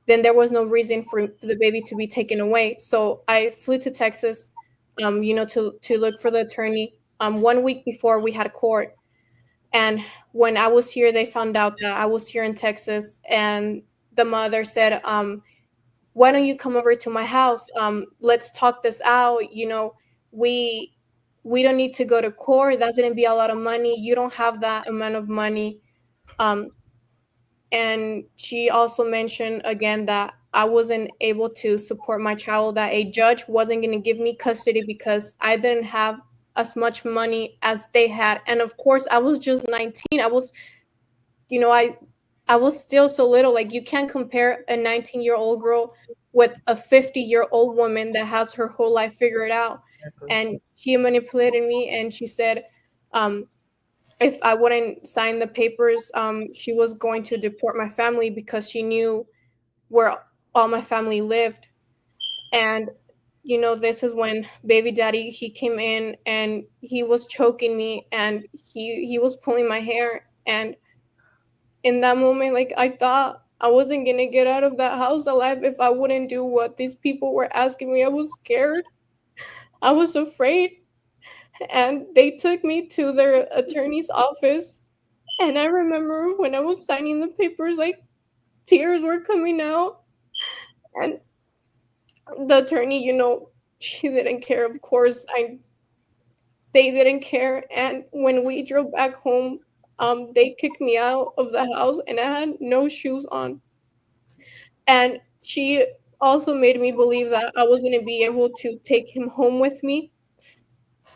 then there was no reason for the baby to be taken away. So I flew to Texas, to look for the attorney. 1 week before we had court, and when I was here, they found out that I was here in Texas, and the mother said, "Why don't you come over to my house? Let's talk this out. We we don't need to go to court. That's going to be a lot of money. You don't have that amount of money." Um, and she also mentioned again that I wasn't able to support my child, that a judge wasn't going to give me custody because I didn't have as much money as they had. And of course, I was just 19. I was, I was still so little. Like, you can't compare a 19-year-old girl with a 50-year-old woman that has her whole life figured out. Exactly. And she manipulated me, and she said, if I wouldn't sign the papers, she was going to deport my family because she knew where all my family lived. And this is when baby daddy, he came in and he was choking me, and he was pulling my hair. And in that moment, like, I thought I wasn't gonna get out of that house alive if I wouldn't do what these people were asking me. I was scared, I was afraid. And they took me to their attorney's office. And I remember when I was signing the papers, like, tears were coming out. And the attorney, she didn't care. Of course, they didn't care. And when we drove back home, they kicked me out of the house, and I had no shoes on. And she also made me believe that I was going to be able to take him home with me.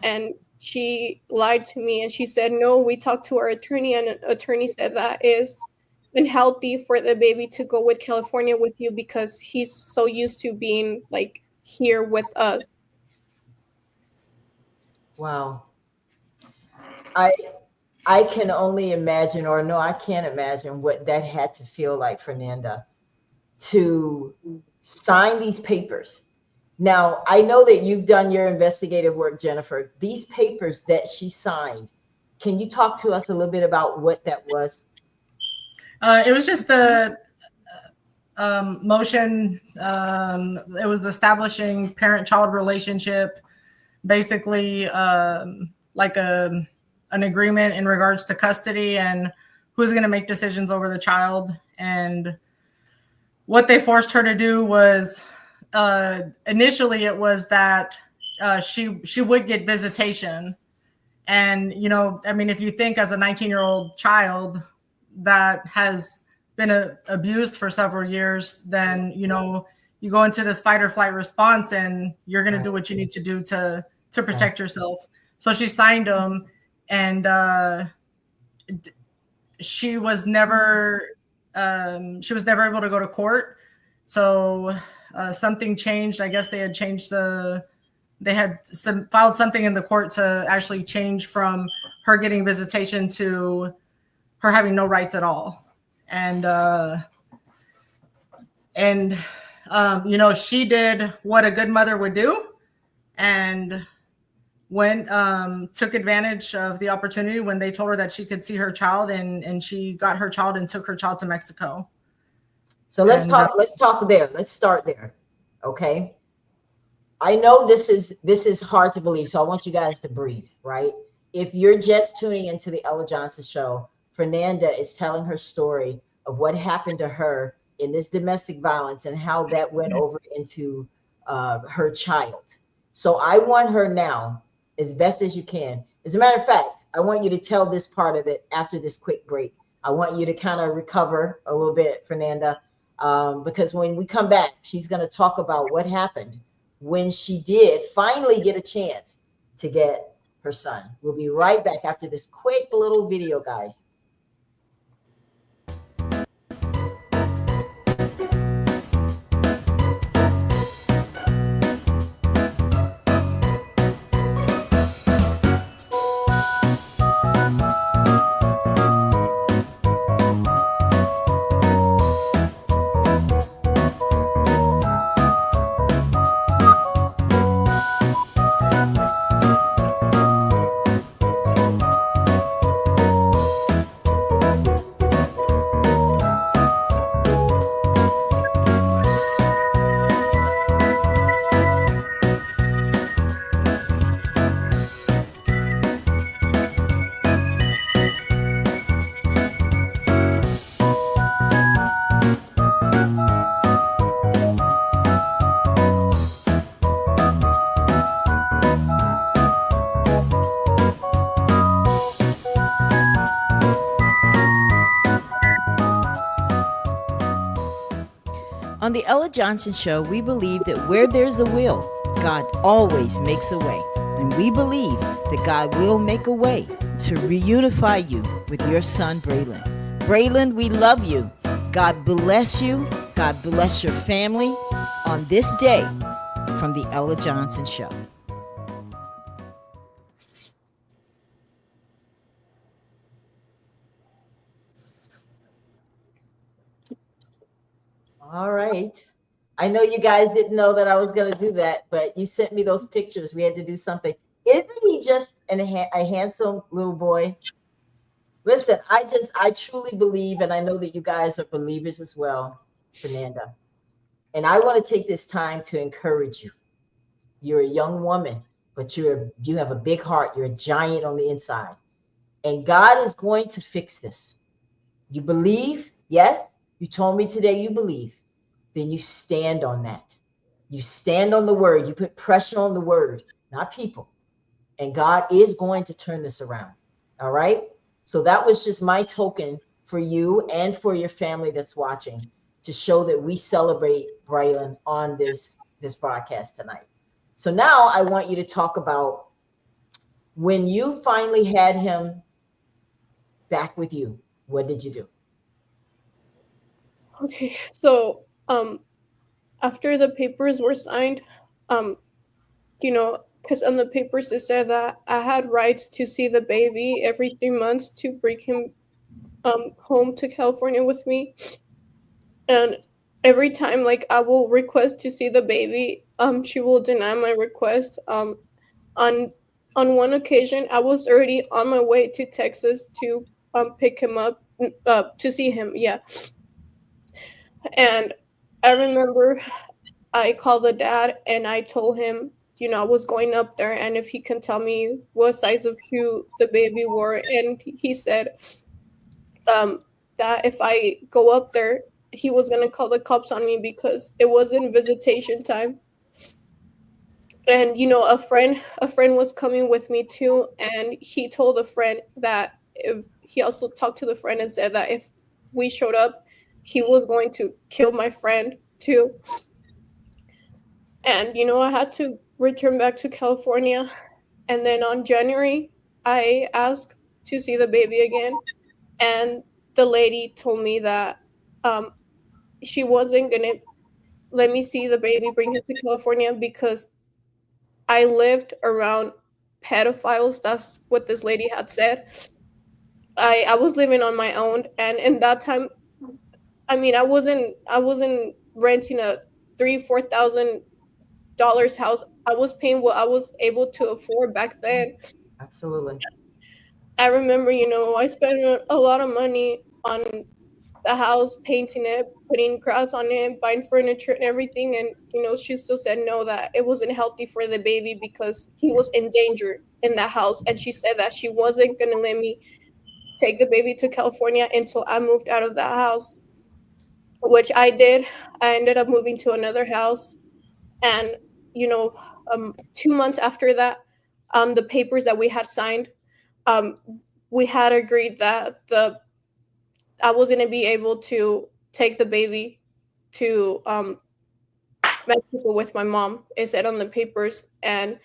And she lied to me, and she said, no, we talked to our attorney, and an attorney said that is unhealthy for the baby to go with California with you because he's so used to being like here with us. Wow. I can only imagine, or no, I can't imagine what that had to feel like, Fernanda, to sign these papers. Now, I know that you've done your investigative work, Jennifer. These papers that she signed, can you talk to us a little bit about what that was? It was just the motion. It was establishing parent-child relationship, basically like an agreement in regards to custody and who's going to make decisions over the child. And what they forced her to do was, initially it was that she would get visitation. And, if you think as a 19-year-old child that has been abused for several years, then, you go into this fight or flight response, and you're going to do what you need to do to protect yourself. So she signed them, and she was never able to go to court. So something changed. I guess they had changed filed something in the court to actually change from her getting visitation to her having no rights at all. And she did what a good mother would do, and took advantage of the opportunity when they told her that she could see her child, and she got her child and took her child to Mexico. So let's talk there. Let's start there. Okay. I know this is hard to believe, so I want you guys to breathe, right? If you're just tuning into the Ella Johnson Show, Fernanda is telling her story of what happened to her in this domestic violence and how that went over into her child. So I want her now, as best as you can. As a matter of fact, I want you to tell this part of it after this quick break. I want you to kind of recover a little bit, Fernanda, because when we come back, she's going to talk about what happened when she did finally get a chance to get her son. We'll be right back after this quick little video, guys. On the Ella Johnson Show, we believe that where there's a will, God always makes a way. And we believe that God will make a way to reunify you with your son, Braylon. Braylon, we love you. God bless you. God bless your family on this day from the Ella Johnson Show. All right. I know you guys didn't know that I was going to do that, but you sent me those pictures. We had to do something. Isn't he just a handsome little boy? Listen, I truly believe, and I know that you guys are believers as well, Fernanda. And I want to take this time to encourage you. You're a young woman, but you have a big heart. You're a giant on the inside. And God is going to fix this. You believe? Yes. You told me today you believe. Then you stand on that. You stand on the word. You put pressure on the word, not people. And God is going to turn this around. All right. So that was just my token for you and for your family that's watching to show that we celebrate Braylon on this broadcast tonight. So now I want you to talk about when you finally had him back with you, what did you do? Okay, so after the papers were signed, because on the papers it said that I had rights to see the baby every 3 months to bring him home to California with me. And every time like I will request to see the baby, she will deny my request. On one occasion I was already on my way to Texas to pick him up to see him, yeah. And I remember I called the dad and I told him, I was going up there and if he can tell me what size of shoe the baby wore. And he said that if I go up there, he was going to call the cops on me because it wasn't visitation time. And, a friend was coming with me too. And he told a friend that he also talked to the friend and said that if we showed up, he was going to kill my friend too. And, I had to return back to California. And then on January, I asked to see the baby again. And the lady told me that she wasn't going to let me see the baby, bring him to California because I lived around pedophiles. That's what this lady had said. I was living on my own. And in that time, I mean, I wasn't renting a $3,000-$4,000 house. I was paying what I was able to afford back then. Absolutely. I remember, I spent a lot of money on the house, painting it, putting grass on it, buying furniture and everything. And, she still said no, that it wasn't healthy for the baby because he was in danger in the house. And she said that she wasn't going to let me take the baby to California until I moved out of that house, which I did. I ended up moving to another house. And, 2 months after that, the papers that we had signed, we had agreed that I was going to be able to take the baby to Mexico with my mom. It said on the papers, and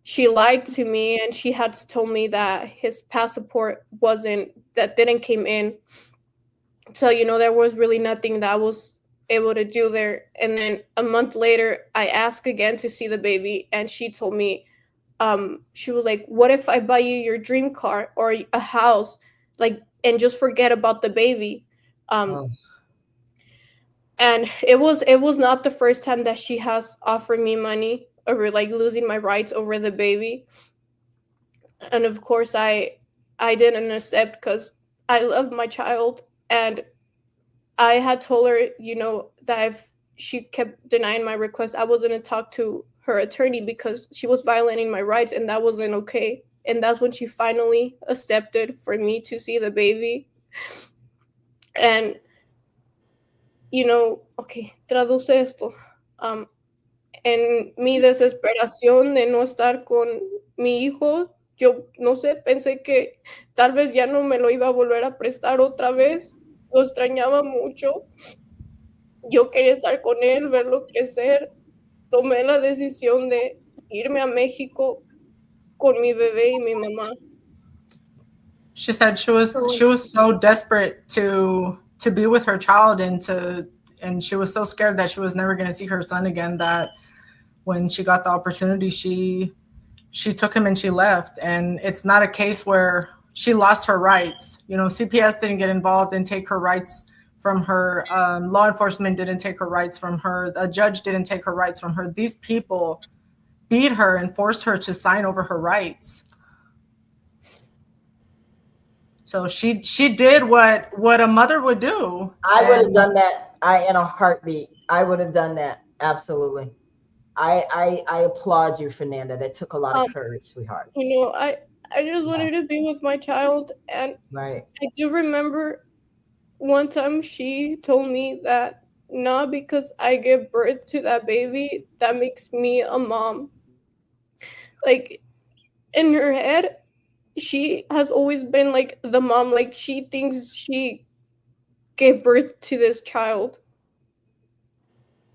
she lied to me, and she had to tell me that his passport didn't came in. So, there was really nothing that I was able to do there. And then a month later, I asked again to see the baby, and she told me, she was like, what if I buy you your dream car or a house, like, and just forget about the baby? Oh. And it was not the first time that she has offered me money over like losing my rights over the baby. And of course I didn't accept because I love my child, and I had told her, that if she kept denying my request, I was going to talk to her attorney because she was violating my rights, and that wasn't okay. And that's when she finally accepted for me to see the baby. And, okay, traduce esto. En mi desesperación de no estar con mi hijo, yo no sé, pensé que tal vez ya no me lo iba a volver a prestar otra vez. Lo extrañaba mucho. Yo quería estar con él, verlo crecer. Tomé la decisión de irme a México con mi bebé y mi mamá. She said she was so desperate to be with her child, and she was so scared that she was never going to see her son again, that when she got the opportunity, she took him and she left. And it's not a case where she lost her rights. CPS didn't get involved and take her rights from her. Law enforcement didn't take her rights from her. A judge didn't take her rights from her. These people beat her and forced her to sign over her rights. So she did what a mother would do. I would have done that. In a heartbeat, I would have done that. Absolutely. I applaud you, Fernanda. That took a lot of courage, sweetheart. I just wanted to be with my child, and right. I do remember one time she told me that not because I gave birth to that baby, that makes me a mom. Like, in her head, she has always been like the mom. Like, she thinks she gave birth to this child.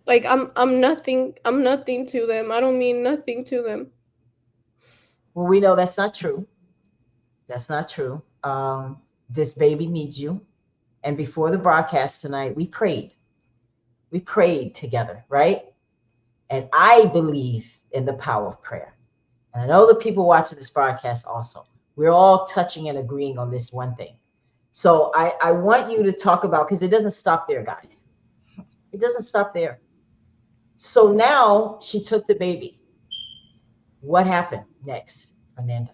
Like, I'm nothing to them. I don't mean nothing to them. Well, we know that's not true. That's not true. This baby needs you. And before the broadcast tonight, we prayed. We prayed together, right? And I believe in the power of prayer. And I know the people watching this broadcast also. We're all touching and agreeing on this one thing. So I want you to talk about, because it doesn't stop there, guys. It doesn't stop there. So now she took the baby. What happened next, Fernanda?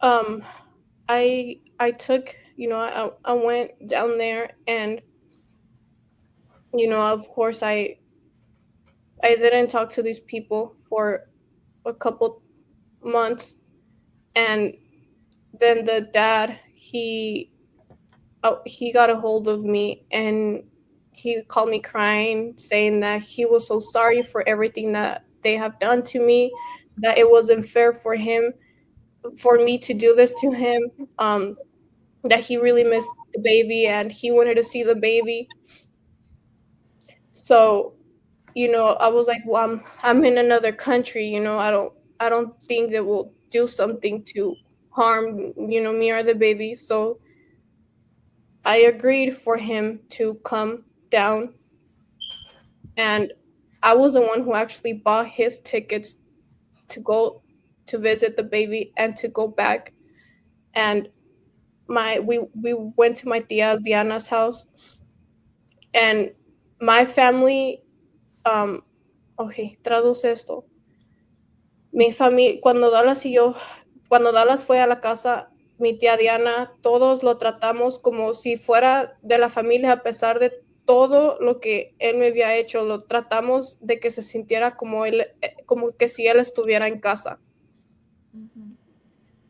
I took, I went down there, and of course I didn't talk to these people for a couple months, and then the dad, he got a hold of me, and he called me crying, saying that he was so sorry for everything that they have done to me, that it wasn't fair for me to do this to him, that he really missed the baby and he wanted to see the baby. So, I was like, well, I'm in another country, I don't think they will do something to harm, me or the baby. So I agreed for him to come down, and I was the one who actually bought his tickets to go to visit the baby and to go back. And we went to my tia Diana's house, and my family, okay, traduce esto. Mi familia, cuando Dallas fue a la casa, mi tía Diana, todos lo tratamos como si fuera de la familia, a pesar de todo lo que él me había hecho. Lo tratamos de que se sintiera como que si él estuviera en casa.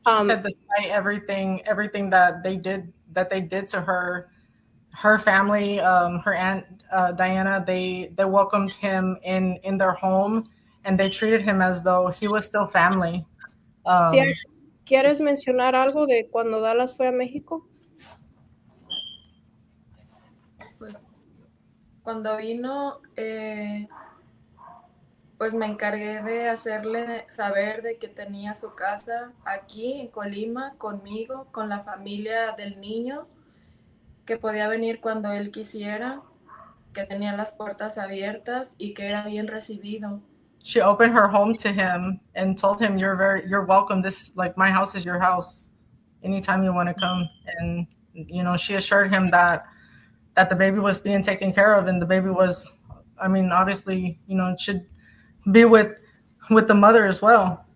She said despite everything that they did to her family, her aunt Diana, they welcomed him in their home, and they treated him as though he was still family. ¿Quieres mencionar algo de cuando Dallas fue a México? Pues cuando vino, pues me encargué de hacerle saber de que tenía su casa aquí en Colima conmigo, con la familia del niño, que podía venir cuando él quisiera, que tenía las puertas abiertas y que era bien recibido. She opened her home to him and told him, you're welcome. This, like, my house is your house anytime you want to come. And, she assured him that the baby was being taken care of, and the baby was, I mean, obviously, it should be with the mother as well.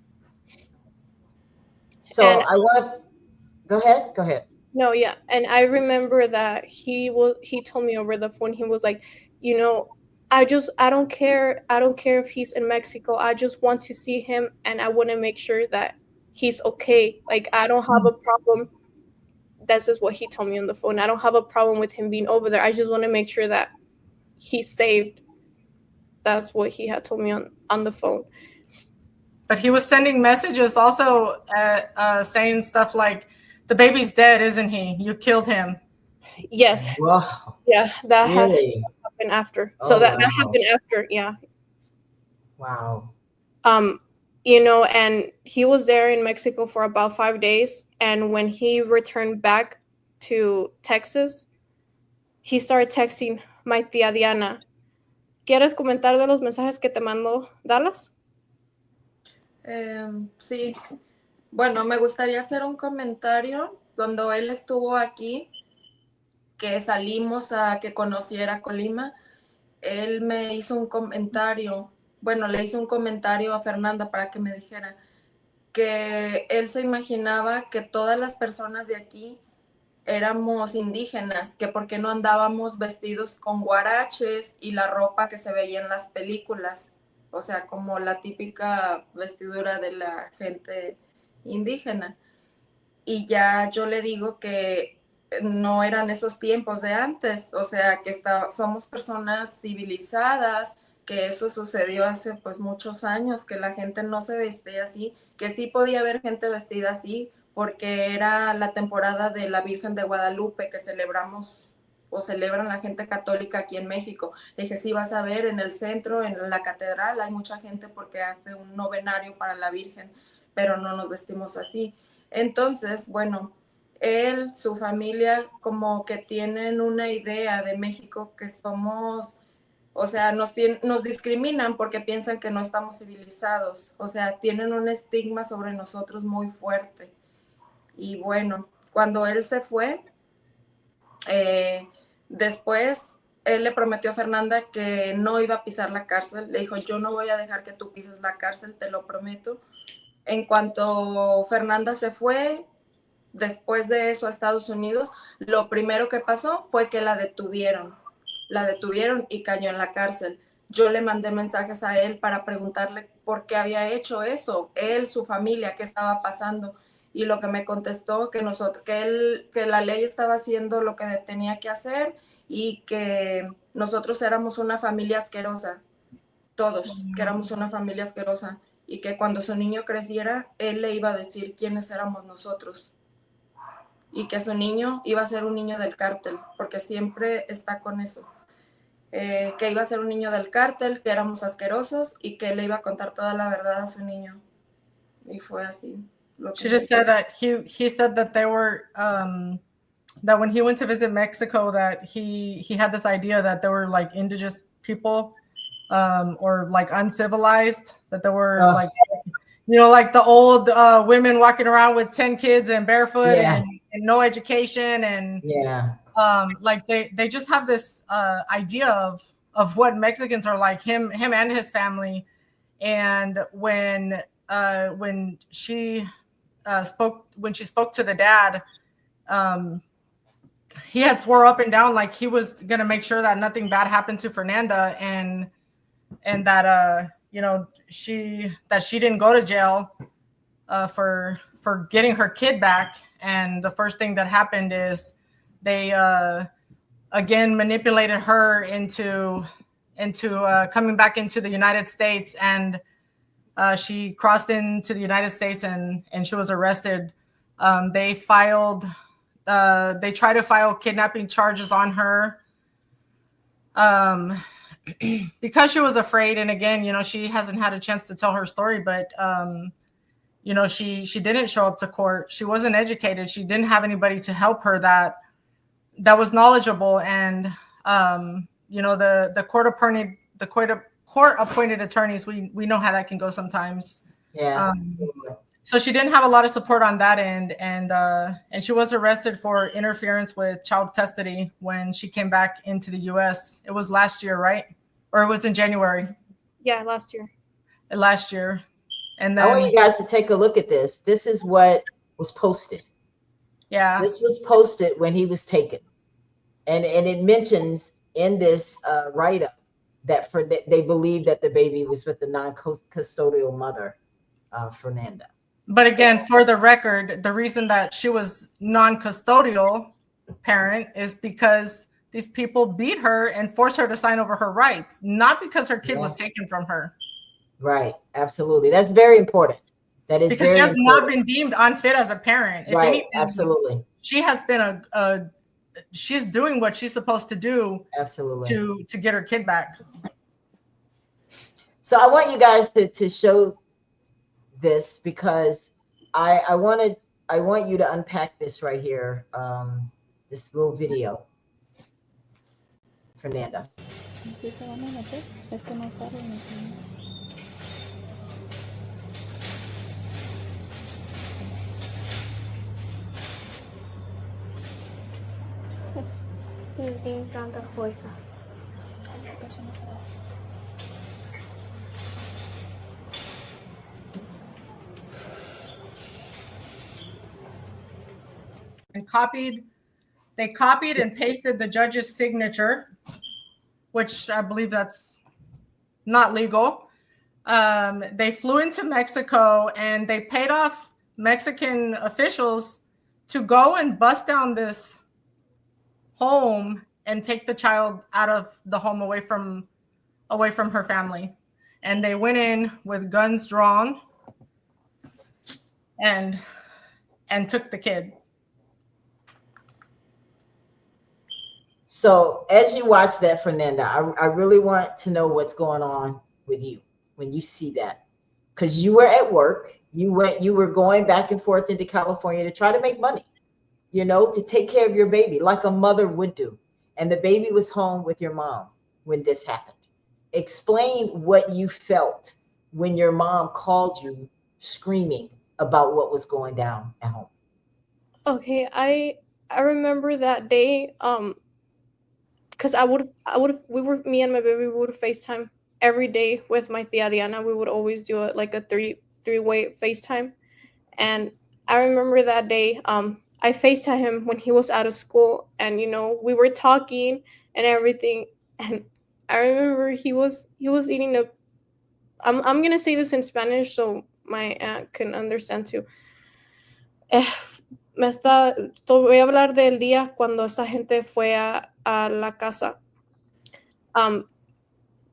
So And I want to go ahead. no, yeah, and I remember that he told me over the phone, he was like, I don't care if he's in Mexico. I just want to see him, and I want to make sure that he's okay. Like, I don't have a problem. That's just what he told me on the phone. I don't have a problem with him being over there. I just want to make sure that he's saved. That's what he had told me on the phone. But he was sending messages also saying stuff like, the baby's dead, isn't he? You killed him. Yes. Wow. Yeah, that Really? happened after. Oh, So that wow. happened after, yeah. Wow. And he was there in Mexico for about 5 days. And when he returned back to Texas, he started texting my tía Diana. ¿Quieres comentar de los mensajes que te mandó Dallas? Sí. Bueno, me gustaría hacer un comentario. Cuando él estuvo aquí, que salimos a que conociera Colima, él me hizo un comentario. Bueno, le hizo un comentario a Fernanda para que me dijera que él se imaginaba que todas las personas de aquí éramos indígenas, que por qué no andábamos vestidos con guaraches y la ropa que se veía en las películas, o sea, como la típica vestidura de la gente indígena. Y ya yo le digo que no eran esos tiempos de antes, o sea, que somos personas civilizadas, que eso sucedió hace pues muchos años, que la gente no se vestía así, que sí podía haber gente vestida así, porque era la temporada de la Virgen de Guadalupe que celebramos o celebran la gente católica aquí en México. Le dije, sí, vas a ver en el centro, en la catedral, hay mucha gente porque hace un novenario para la Virgen, pero no nos vestimos así. Entonces, bueno, él, su familia, como que tienen una idea de México que somos, o sea, nos discriminan porque piensan que no estamos civilizados, o sea, tienen un estigma sobre nosotros muy fuerte. Y bueno, cuando él se fue, después él le prometió a Fernanda que no iba a pisar la cárcel. Le dijo, yo no voy a dejar que tú pises la cárcel, te lo prometo. En cuanto Fernanda se fue, después de eso a Estados Unidos, lo primero que pasó fue que la detuvieron y cayó en la cárcel. Yo le mandé mensajes a él para preguntarle por qué había hecho eso, él, su familia, qué estaba pasando. Y lo que me contestó, que la ley estaba haciendo lo que tenía que hacer y que nosotros éramos una familia asquerosa, todos, que éramos una familia asquerosa, y que cuando su niño creciera, él le iba a decir quiénes éramos nosotros, y que su niño iba a ser un niño del cártel, porque siempre está con eso, que iba a ser un niño del cártel, que éramos asquerosos, y que le iba a contar toda la verdad a su niño. Y fue así. She just said that he said that they were that when he went to visit Mexico, that he had this idea that there were like indigenous people or like uncivilized, that there were like, like the old women walking around with 10 kids and barefoot and no education, and like they just have this idea of what Mexicans are like, him and his family. And when she spoke to the dad, he had swore up and down like he was gonna make sure that nothing bad happened to Fernanda, and that she didn't go to jail for getting her kid back. And the first thing that happened is they again manipulated her into coming back into the United States, and she crossed into the United States and she was arrested. They tried to file kidnapping charges on her. because she was afraid, and again, you know, she hasn't had a chance to tell her story, but you know, she didn't show up to court. She wasn't educated. She didn't have anybody to help her that was knowledgeable. And you know, the court appointed attorneys, we know how that can go sometimes. Yeah. So she didn't have a lot of support on that end, and she was arrested for interference with child custody when she came back into the U.S. It was last year, right? Or it was in January? Yeah, last year. Last year. And then I want you guys to take a look at this. This is what was posted. Yeah. This was posted when he was taken. And it mentions in this write-up that they believe that the baby was with the non-custodial mother, Fernanda. But again, for the record, the reason that she was non-custodial parent is because these people beat her and forced her to sign over her rights, not because her kid was taken from her. Right. Absolutely. That's very important. That is because very she has important. not been deemed unfit as a parent. If right. anything, Absolutely. She has been she's doing what she's supposed to do. Absolutely. To get her kid back. So I want you guys to show this because I want you to unpack this right here. This little video. Fernanda. Tanta fuerza. And they copied and pasted the judge's signature, which I believe that's not legal. They flew into Mexico and they paid off Mexican officials to go and bust down this home and take the child out of the home away from her family. And they went in with guns drawn and took the kid. So as you watch that, Fernanda, I really want to know what's going on with you when you see that, because you were at work, you were going back and forth into California to try to make money, you know, to take care of your baby like a mother would do. And the baby was home with your mom when this happened. Explain what you felt when your mom called you screaming about what was going down at home. Okay, I remember that day, because me and my baby would FaceTime every day with my tia Diana. We would always do it like a three-way FaceTime. And I remember that day, I FaceTime him when he was out of school, and you know, we were talking and everything. And I remember he was eating I'm gonna say this in Spanish so my aunt can understand too. Voy a hablar del día cuando esta gente fue a la casa.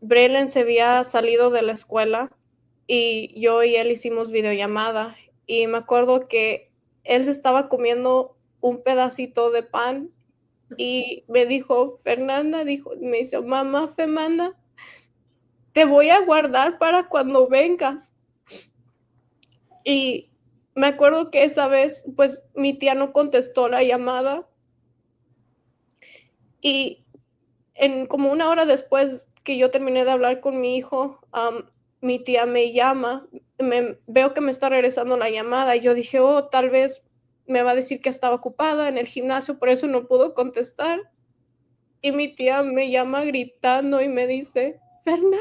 Braylon se había salido de la escuela y yo y él hicimos videollamada, y me acuerdo que él se estaba comiendo un pedacito de pan y me dijo, me dice, mamá Fernanda, te voy a guardar para cuando vengas. Y me acuerdo que esa vez, pues, mi tía no contestó la llamada. Y como una hora después que yo terminé de hablar con mi hijo, mi tía me llama, veo que me está regresando la llamada, y yo dije, oh, tal vez me va a decir que estaba ocupada en el gimnasio, por eso no pudo contestar. Y mi tía me llama gritando y me dice, Fernanda,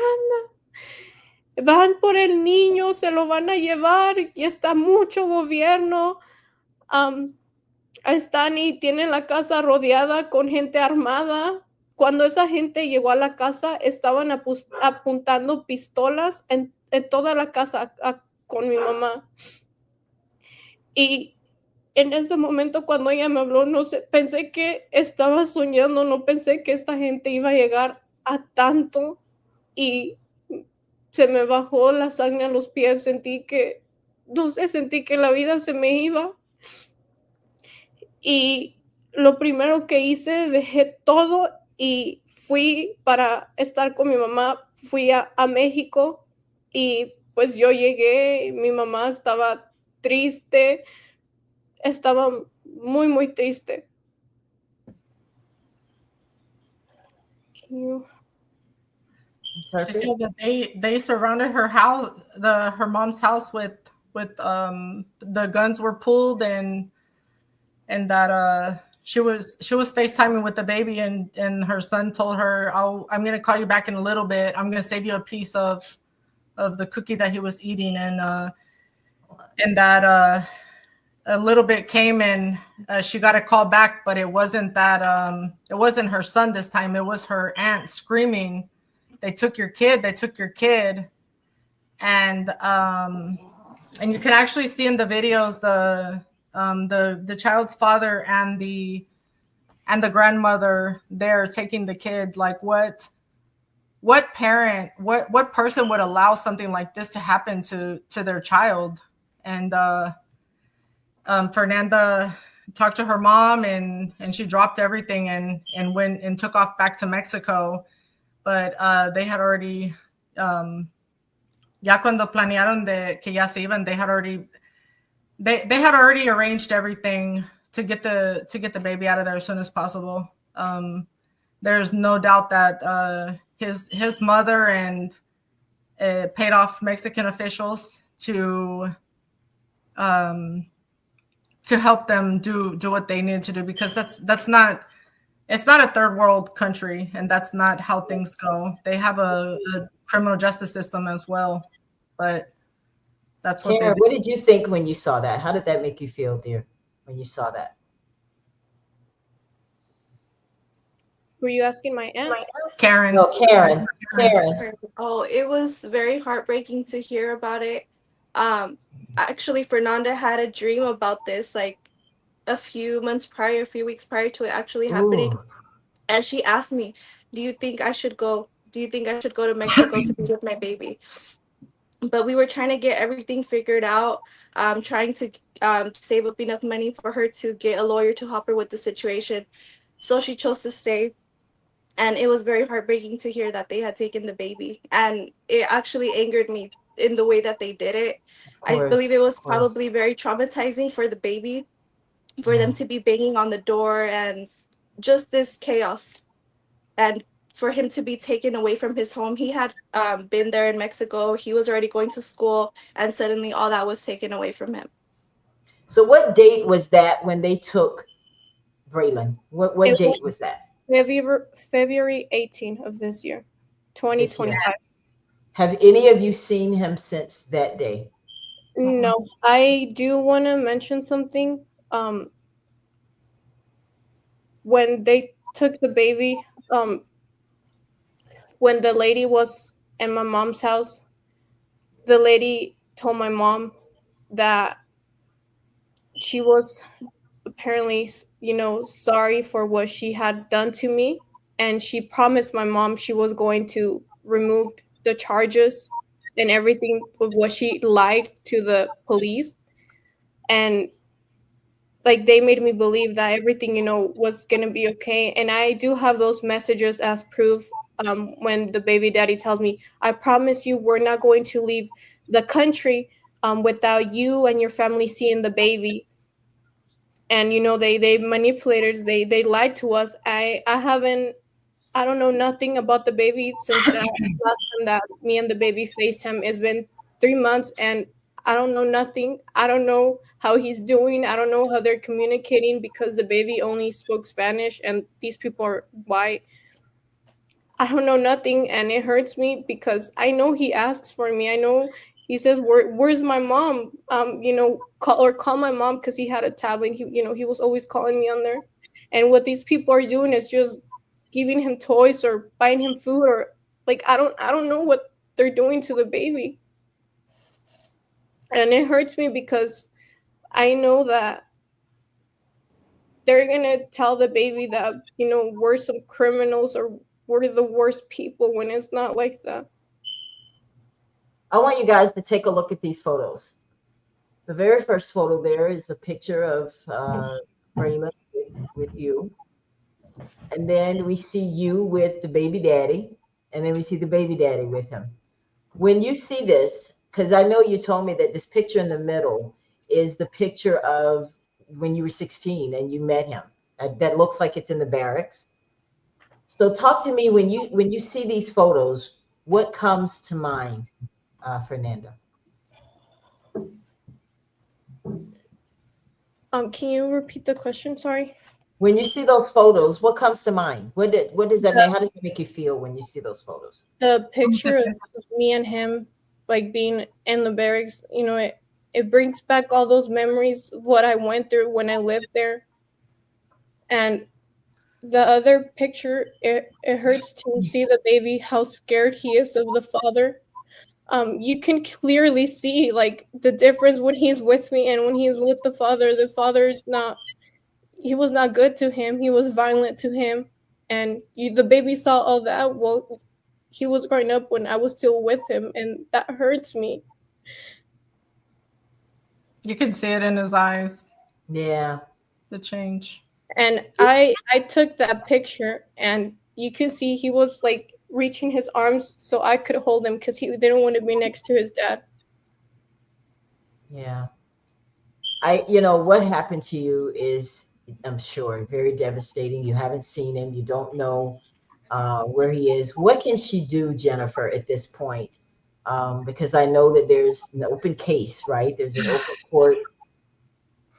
van por el niño, se lo van a llevar, y está mucho gobierno, están y tienen la casa rodeada con gente armada. Cuando esa gente llegó a la casa, estaban apuntando pistolas en toda la casa con mi mamá. Y en ese momento, cuando ella me habló, no sé, pensé que estaba soñando, no pensé que esta gente iba a llegar a tanto, y se me bajó la sangre a los pies, sentí que la vida se me iba. Y lo primero que hice, dejé todo y fui para estar con mi mamá, fui a México y pues yo llegué, mi mamá estaba triste, estaba muy, muy triste. She said that they surrounded her house, her mom's house with the guns were pulled and that she was FaceTiming with the baby and her son told her, I'm gonna call you back in a little bit. I'm gonna save you a piece of the cookie that he was eating and that a little bit came and she got a call back, but it wasn't it wasn't her son this time. It was her aunt screaming, they took your kid, and you can actually see in the videos the child's father and the grandmother there taking the kid. Like what parent, what person would allow something like this to happen to their child? And Fernanda talked to her mom and she dropped everything and went and took off back to Mexico. But they had already, ya cuando planearon de que ya se iban, they had already arranged everything to get the baby out of there as soon as possible. There's no doubt that his mother and paid off Mexican officials to help them do what they need to do, because it's not a third world country, and that's not how things go. They have a criminal justice system as well, but that's what Karen, what did you think when you saw that? How did that make you feel, dear, when you saw that? Were you asking my aunt? Karen. No, Karen. Oh, it was very heartbreaking to hear about it. Actually, Fernanda had a dream about this like a few weeks prior to it actually happening. Ooh. And she asked me, do you think I should go? Do you think I should go to Mexico to be with my baby? But we were trying to get everything figured out, trying to save up enough money for her to get a lawyer to help her with the situation. So she chose to stay. And it was very heartbreaking to hear that they had taken the baby. And it actually angered me in the way that they did it. I believe it was probably very traumatizing for the baby, for them to be banging on the door and just this chaos. And for him to be taken away from his home. He had been there in Mexico. He was already going to school, and suddenly all that was taken away from him. So what date was that when they took Braylon? What date was that? February 18th of this year, 2025. Have any of you seen him since that day? No, I do want to mention something. When they took the baby, when the lady was in my mom's house, the lady told my mom that she was apparently, sorry for what she had done to me. And she promised my mom she was going to remove the charges and everything of what she lied to the police. And like they made me believe that everything, was going to be okay. And I do have those messages as proof. When the baby daddy tells me, I promise you, we're not going to leave the country without you and your family seeing the baby. And, they manipulators, they lied to us. I don't know nothing about the baby since that last time that me and the baby FaceTime. It's been 3 months and I don't know nothing. I don't know how he's doing. I don't know how they're communicating because the baby only spoke Spanish and these people are white. I don't know nothing, and it hurts me because I know he asks for me. I know he says, "Where's my mom?" Call my mom because he had a tablet. He was always calling me on there. And what these people are doing is just giving him toys or buying him food, or like I don't know what they're doing to the baby. And it hurts me because I know that they're gonna tell the baby that we're some criminals or we're the worst people when it's not like that. I want you guys to take a look at these photos. The very first photo there is a picture of Braylon with you. And then we see you with the baby daddy. And then we see the baby daddy with him. When you see this, because I know you told me that this picture in the middle is the picture of when you were 16 and you met him. That looks like it's in the barracks. So talk to me when you see these photos, what comes to mind, Fernanda? Can you repeat the question? Sorry. When you see those photos, what comes to mind? What does that mean? How does it make you feel when you see those photos? The picture of me and him, like being in the barracks, you know, it brings back all those memories of what I went through when I lived there. And the other picture, it hurts to see the baby, how scared he is of the father. You can clearly see like the difference when he's with me and when he's with the father. The father is not, he was not good to him. He was violent to him. And the baby saw all that. Well, he was growing up when I was still with him, and that hurts me. You can see it in his eyes. Yeah. The change. And I took that picture, and you can see he was like reaching his arms so I could hold him because he didn't want to be next to his dad. Yeah. What happened to you is, I'm sure, very devastating. You haven't seen him. You don't know where he is. What can she do, Jennifer, at this point? Because I know that there's an open case, right? There's an open court.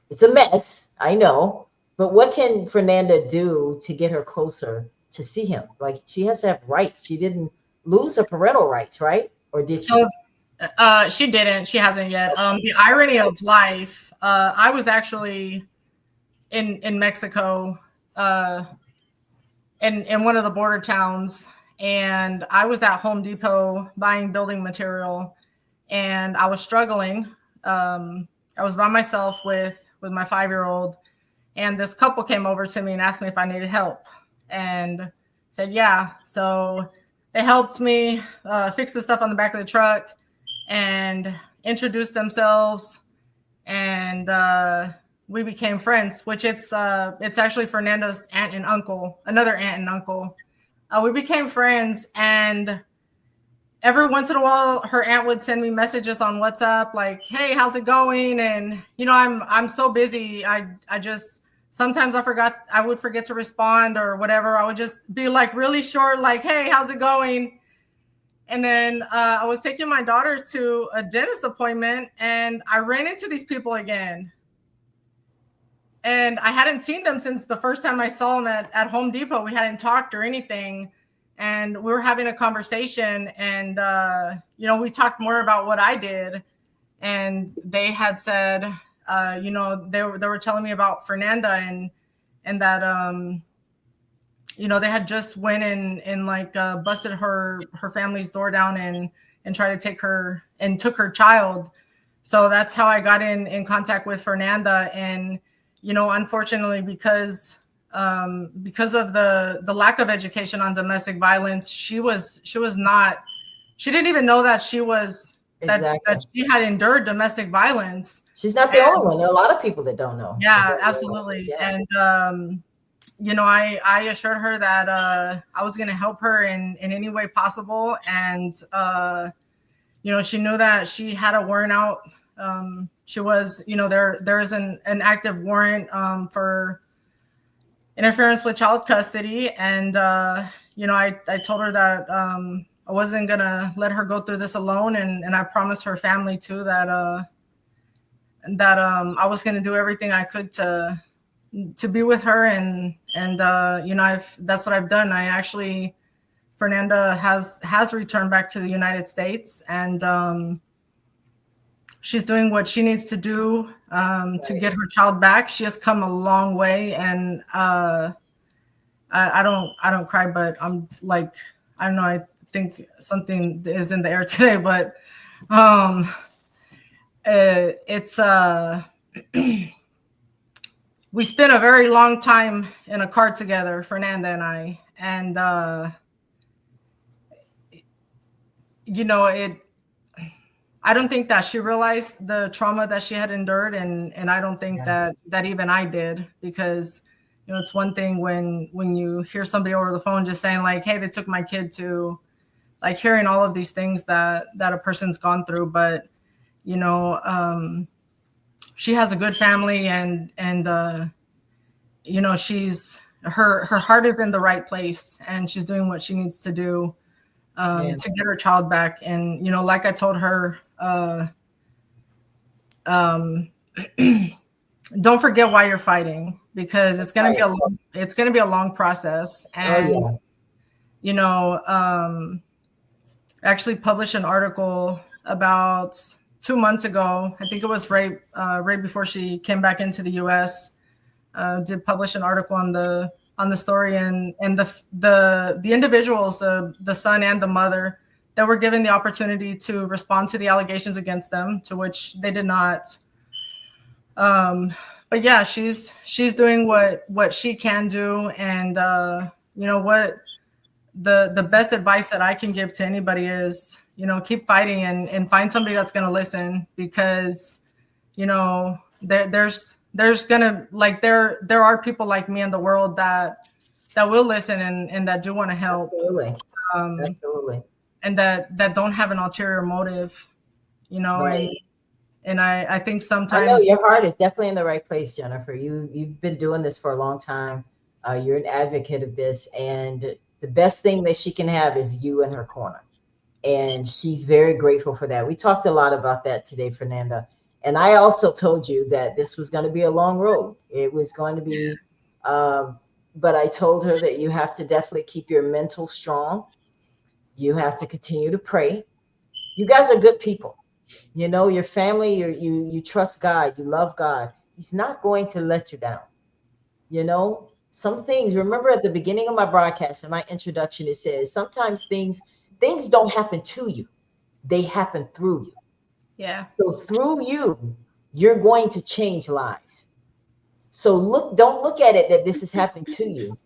It's a mess, I know. But what can Fernanda do to get her closer to see him? Like, she has to have rights. She didn't lose her parental rights, right? Or did she? She didn't. She hasn't yet. The irony of life. I was actually in Mexico, in one of the border towns, and I was at Home Depot buying building material, and I was struggling. I was by myself with my 5-year-old, and this couple came over to me and asked me if I needed help, and said yeah. So they helped me fix the stuff on the back of the truck and introduced themselves, and we became friends. Which it's actually Fernanda's aunt and uncle, another aunt and uncle. We became friends, and every once in a while, her aunt would send me messages on WhatsApp like, "Hey, how's it going?" And I'm so busy. I just sometimes I would forget to respond or whatever. I would just be like really short, like, "Hey, how's it going?" And then I was taking my daughter to a dentist appointment, and I ran into these people again. And I hadn't seen them since the first time I saw them at Home Depot. We hadn't talked or anything. And we were having a conversation, and, we talked more about what I did. And they had said, they were telling me about Fernanda and that, they had just went and like busted her family's door down and tried to take her and took her child. So that's how I got in contact with Fernanda. And, unfortunately, because of the lack of education on domestic violence, she didn't even know that she was Exactly. that she had endured domestic violence. She's not the only one. There are a lot of people that don't know. Yeah, absolutely. Yeah. And I assured her that I was going to help her in any way possible. And she knew that she had a warrant out. She was, there is an active warrant for interference with child custody. And, I told her that I wasn't going to let her go through this alone. And I promised her family too that I was going to do everything I could to be with her. And that's what I've done. Fernanda has returned back to the United States, and she's doing what she needs to do to get her child back. She has come a long way, and I don't cry, but I'm like, I don't know. I think something is in the air today, but it's we spent a very long time in a car together, Fernanda and I, and I don't think that she realized the trauma that she had endured, and I don't think that even I did, because it's one thing when you hear somebody over the phone just saying like, hey, they took my kid, to like hearing all of ththese things that a person's gone through. But she has a good family, and she's her heart is in the right place, and she's doing what she needs to do to get her child back. And like I told her, don't forget why you're fighting, because it's going to be a long process. And actually published an article about 2 months ago. I think it was right before she came back into the U.S. Did publish an article on the story, and the individuals, the son and the mother, that were given the opportunity to respond to the allegations against them, to which they did not. But yeah, she's doing what she can do, and what the best advice that I can give to anybody is, keep fighting and find somebody that's going to listen, because there's gonna, like, there are people like me in the world that will listen and that do want to help. Absolutely. And that don't have an ulterior motive, right. And I think sometimes, I know your heart is definitely in the right place, Jennifer. You've been doing this for a long time. You're an advocate of this, and the best thing that she can have is you in her corner. And she's very grateful for that. We talked a lot about that today, Fernanda. And I also told you that this was going to be a long road. It was going to be, but I told her that you have to definitely keep your mental strong. You have to continue to pray. You guys are good people. Your family, you trust God, you love God. He's not going to let you down. Some things, remember at the beginning of my broadcast, in my introduction, it says sometimes things don't happen to you. They happen through you. Yeah. So through you, you're going to change lives. So don't look at it that this is happening to you.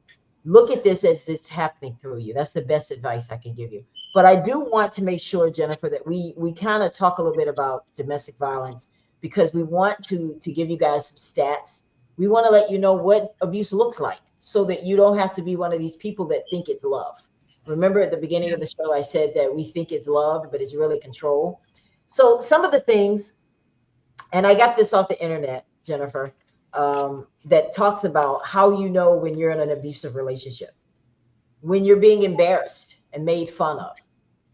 Look at this as it's happening through you. That's the best advice I can give you. But I do want to make sure, Jennifer, that we kind of talk a little bit about domestic violence, because we want to give you guys some stats. We want to let you know what abuse looks like, so that you don't have to be one of these people that think it's love. Remember at the beginning of the show, I said that we think it's love, but it's really control. So some of the things, and I got this off the internet, Jennifer, that talks about how you know when you're in an abusive relationship. When you're being embarrassed and made fun of.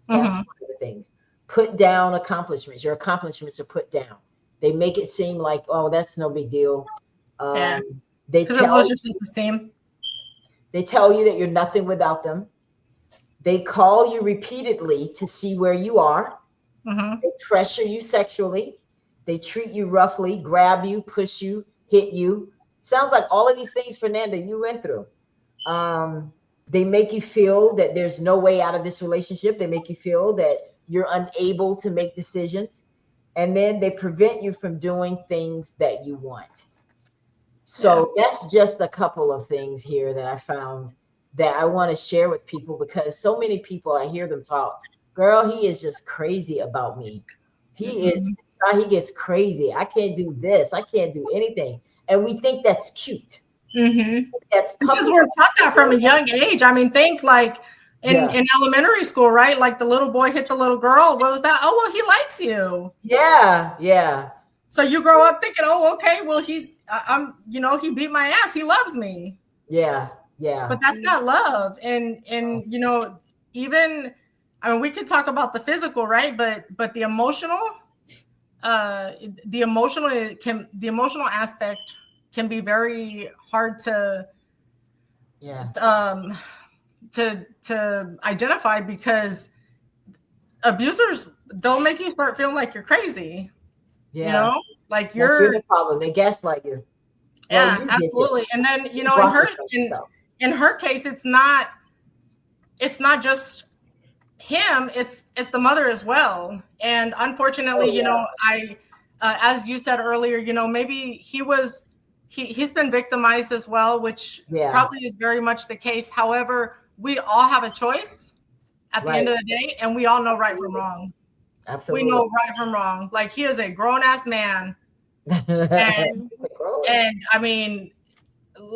That's one of the things. Put down accomplishments. Your accomplishments are put down. They make it seem like, oh, that's no big deal. They tell you that you're nothing without them. They call you repeatedly to see where you are. They pressure you sexually. They treat you roughly, grab you, push you, hit you. Sounds like all of these things, Fernanda, you went through. They make you feel that there's no way out of this relationship. They make you feel that you're unable to make decisions. And then they prevent you from doing things that you want. So that's just a couple of things here that I found that I want to share with people, because so many people, I hear them talk, girl, he is just crazy about me. He gets crazy. I can't do this. I can't do anything. And we think that's cute. That's because we're taught that from a young age. I mean, think like in elementary school, right? Like the little boy hit the little girl. What was that? Oh, well, he likes you. Yeah. So you grow up thinking, oh, okay, well, he beat my ass. He loves me. Yeah. But that's not love. And even, I mean, we could talk about the physical, right? But the emotional, the emotional aspect can be very hard to identify, because abusers, they'll make you start feeling like you're crazy. Like you're the problem. They gaslight you. Yeah, well, absolutely. And then in her case, it's not just him, it's the mother as well. And unfortunately, I as you said earlier, maybe he's been victimized as well, which probably is very much the case. However, we all have a choice at the end of the day, and we all know right from wrong. Absolutely. We know right from wrong. Like, he is a grown-ass man. And I mean,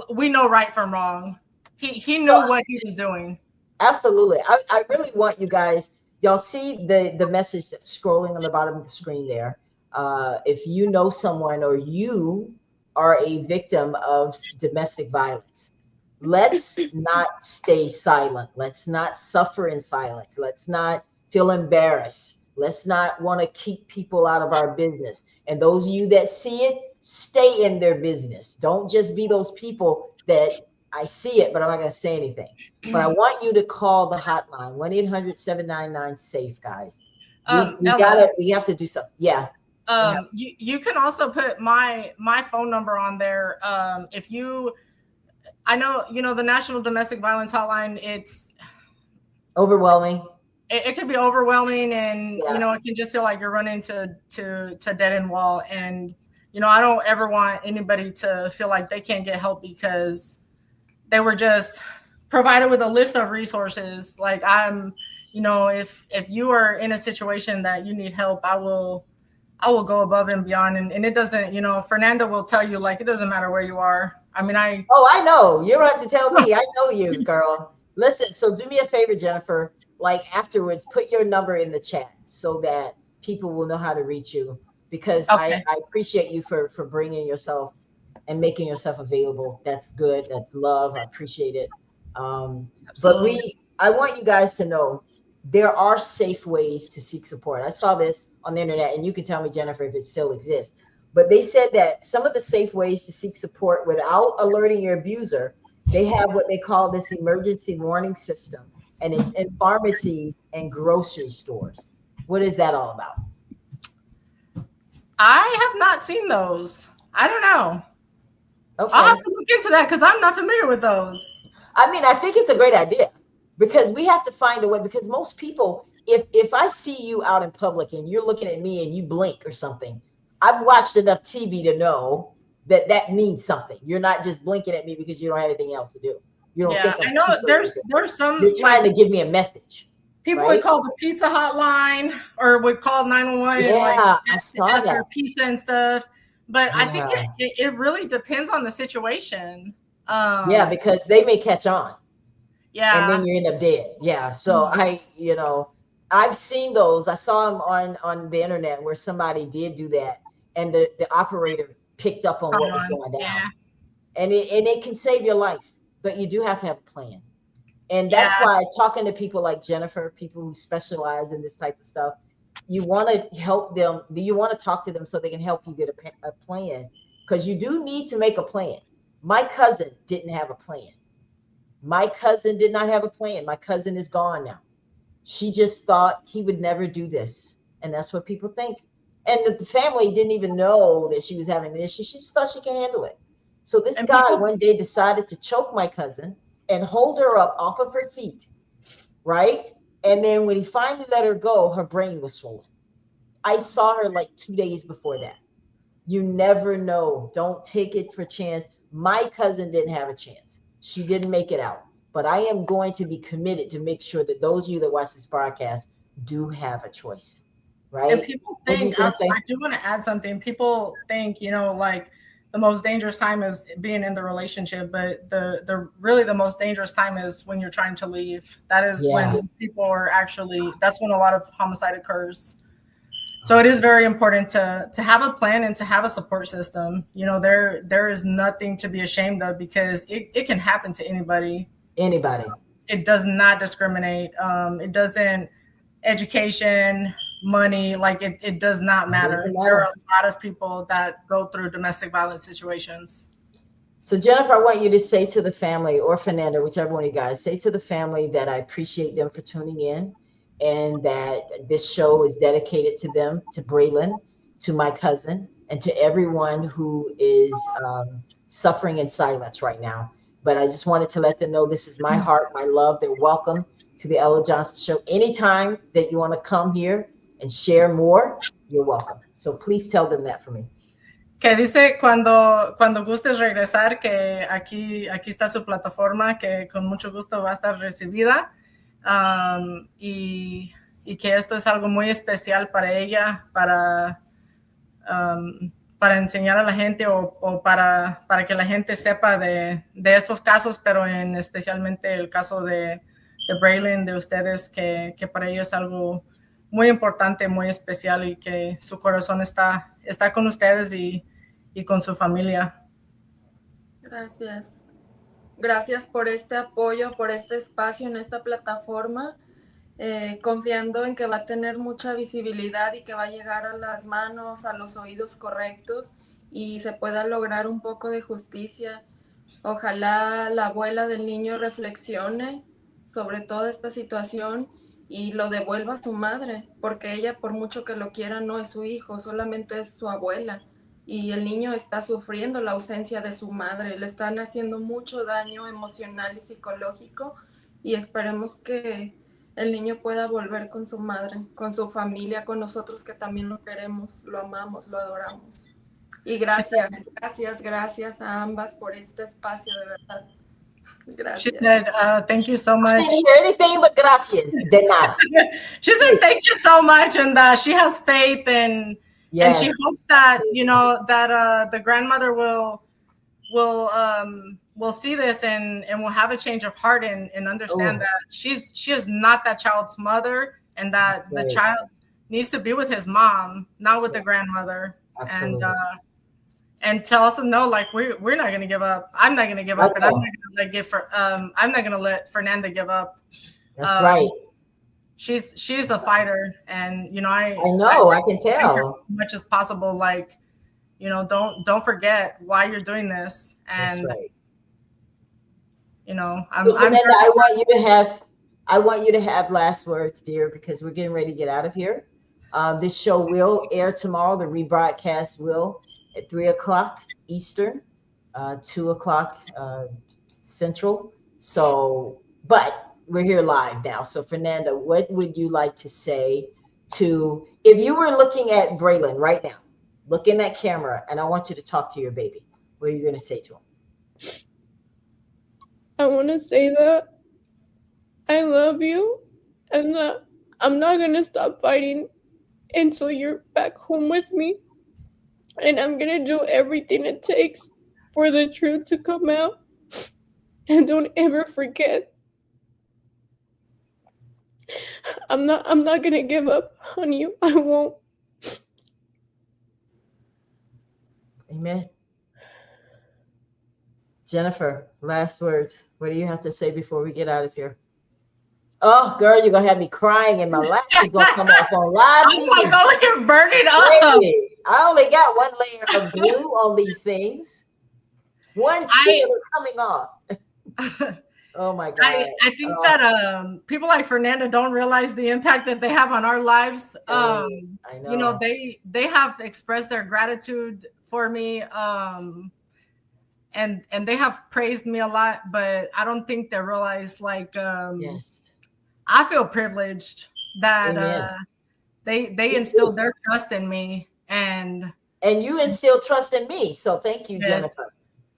we know right from wrong. He knew what he was doing. Absolutely. I really want you guys, y'all see the message that's scrolling on the bottom of the screen there. If you know someone or you are a victim of domestic violence, let's not stay silent. Let's not suffer in silence. Let's not feel embarrassed. Let's not want to keep people out of our business. And those of you that see it, stay in their business. Don't just be those people that I see it, but I'm not going to say anything. But I want you to call the hotline, 1-800-799-SAFE, guys. We have to do something. Yeah. You can also put my phone number on there. If you, I know, the National Domestic Violence Hotline, it's overwhelming. It can be overwhelming, and it can just feel like you're running to dead end wall. And I don't ever want anybody to feel like they can't get help because they were just provided with a list of resources. Like if you are in a situation that you need help, I will go above and beyond. And it doesn't, Fernanda will tell you, like, it doesn't matter where you are. I mean, I know. You don't have to tell me. I know you, girl. Listen, so do me a favor, Jennifer. Like afterwards, put your number in the chat so that people will know how to reach you. Because I appreciate you for bringing yourself and making yourself available. That's good. That's love. I appreciate it. But I want you guys to know there are safe ways to seek support. I saw this on the internet, and you can tell me, Jennifer, if it still exists. But they said that some of the safe ways to seek support without alerting your abuser, they have what they call this emergency warning system, and it's in pharmacies and grocery stores. What is that all about? I have not seen those. I don't know. Okay. I'll have to look into that because I'm not familiar with those. I mean, I think it's a great idea because we have to find a way, because most people, if I see you out in public and you're looking at me and you blink or something, I've watched enough TV to know that means something. You're not just blinking at me because you don't have anything else to do. You don't think I know there's some. You're trying to give me a message. People would call the pizza hotline or would call 911. Yeah, I saw that. For pizza and stuff. But I think it really depends on the situation. Because they may catch on. Yeah. And then you end up dead. Yeah. So I've seen those. I saw them on the internet where somebody did do that, and the operator picked up on what was going down. Yeah. And it can save your life, but you do have to have a plan. And that's why talking to people like Jennifer, people who specialize in this type of stuff, you want to help them. You want to talk to them so they can help you get a plan, because you do need to make a plan. My cousin didn't have a plan. My cousin did not have a plan. My cousin is gone now. She just thought he would never do this. And that's what people think. And the family didn't even know that she was having an issue. She just thought she could handle it. So this guy one day decided to choke my cousin and hold her up off of her feet, right? And then when he finally let her go, her brain was swollen. I saw her like 2 days before that. You never know. Don't take it for chance. My cousin didn't have a chance. She didn't make it out. But I am going to be committed to make sure that those of you that watch this broadcast do have a choice, right? And people think, I do want to add something. People think, like the most dangerous time is being in the relationship, but the most dangerous time is when you're trying to leave. That is when people are that's when a lot of homicide occurs. So it is very important to have a plan and to have a support system. There is nothing to be ashamed of, because it can happen to anybody. It does not discriminate. It doesn't. Education, money, like it does not matter. There are a lot of people that go through domestic violence situations. So Jennifer, I want you to say to the family, or Fernanda, whichever one of you guys, say to the family that I appreciate them for tuning in, and that this show is dedicated to them, to Braylon, to my cousin, and to everyone who is suffering in silence right now. But I just wanted to let them know this is my heart, my love. They're welcome to the Ella Johnson Show. Anytime that you want to come here and share more, you're welcome. So please tell them that for me. Que dice cuando gustes regresar, que aquí está su plataforma, que con mucho gusto va a estar recibida, y que esto es algo muy especial para ella, para enseñar a la gente o para que la gente sepa de estos casos, pero en especialmente el caso de Braylon, de ustedes, que para ellos es algo muy importante, muy especial y que su corazón está con ustedes y con su familia. Gracias. Gracias por este apoyo, por este espacio en esta plataforma, confiando en que va a tener mucha visibilidad y que va a llegar a las manos, a los oídos correctos y se pueda lograr un poco de justicia. Ojalá la abuela del niño reflexione sobre toda esta situación y lo devuelva a su madre, porque ella, por mucho que lo quiera, no es su hijo, solamente es su abuela. Y el niño está sufriendo la ausencia de su madre, le están haciendo mucho daño emocional y psicológico y esperemos que el niño pueda volver con su madre, con su familia, con nosotros que también lo queremos, lo amamos, lo adoramos. Y gracias a ambas por este espacio, de verdad. Gracias. She said, thank you so much. I didn't hear anything but gracias. De nada. She said, thank you so much. And she has faith and she hopes that, that the grandmother will see this and will have a change of heart and understand that she is not that child's mother and that the child needs to be with his mom, not with the grandmother. Absolutely. And to also know, like, we're not going to give up. I'm not going to give up, and I'm not going to let Fernanda give up. That's right. She's a fighter, and I can tell. As much as possible, like, don't forget why you're doing this, and that's right. Fernanda, I want you to have last words, dear, because we're getting ready to get out of here. This show will air tomorrow. The rebroadcast will at 3:00 Eastern, 2:00 Central. So, but we're here live now. So, Fernanda, what would you like to say if you were looking at Braylon right now, look in that camera, and I want you to talk to your baby, what are you going to say to him? I want to say that I love you and that I'm not going to stop fighting until you're back home with me. And I'm going to do everything it takes for the truth to come out. And don't ever forget. I'm not going to give up on you. I won't. Amen. Jennifer, last words. What do you have to say before we get out of here? Oh, girl, you're going to have me crying and my lash is going to come off on live TV. Oh my God, you're burning up. Baby, I only got one layer of glue on these things. One tear coming off. Oh my God. I think that people like Fernanda don't realize the impact that they have on our lives. I know. They have expressed their gratitude for me. And they have praised me a lot, but I don't think they realize, like, yes, I feel privileged that they instilled their trust in me, and you instilled trust in me. So thank you, Jennifer.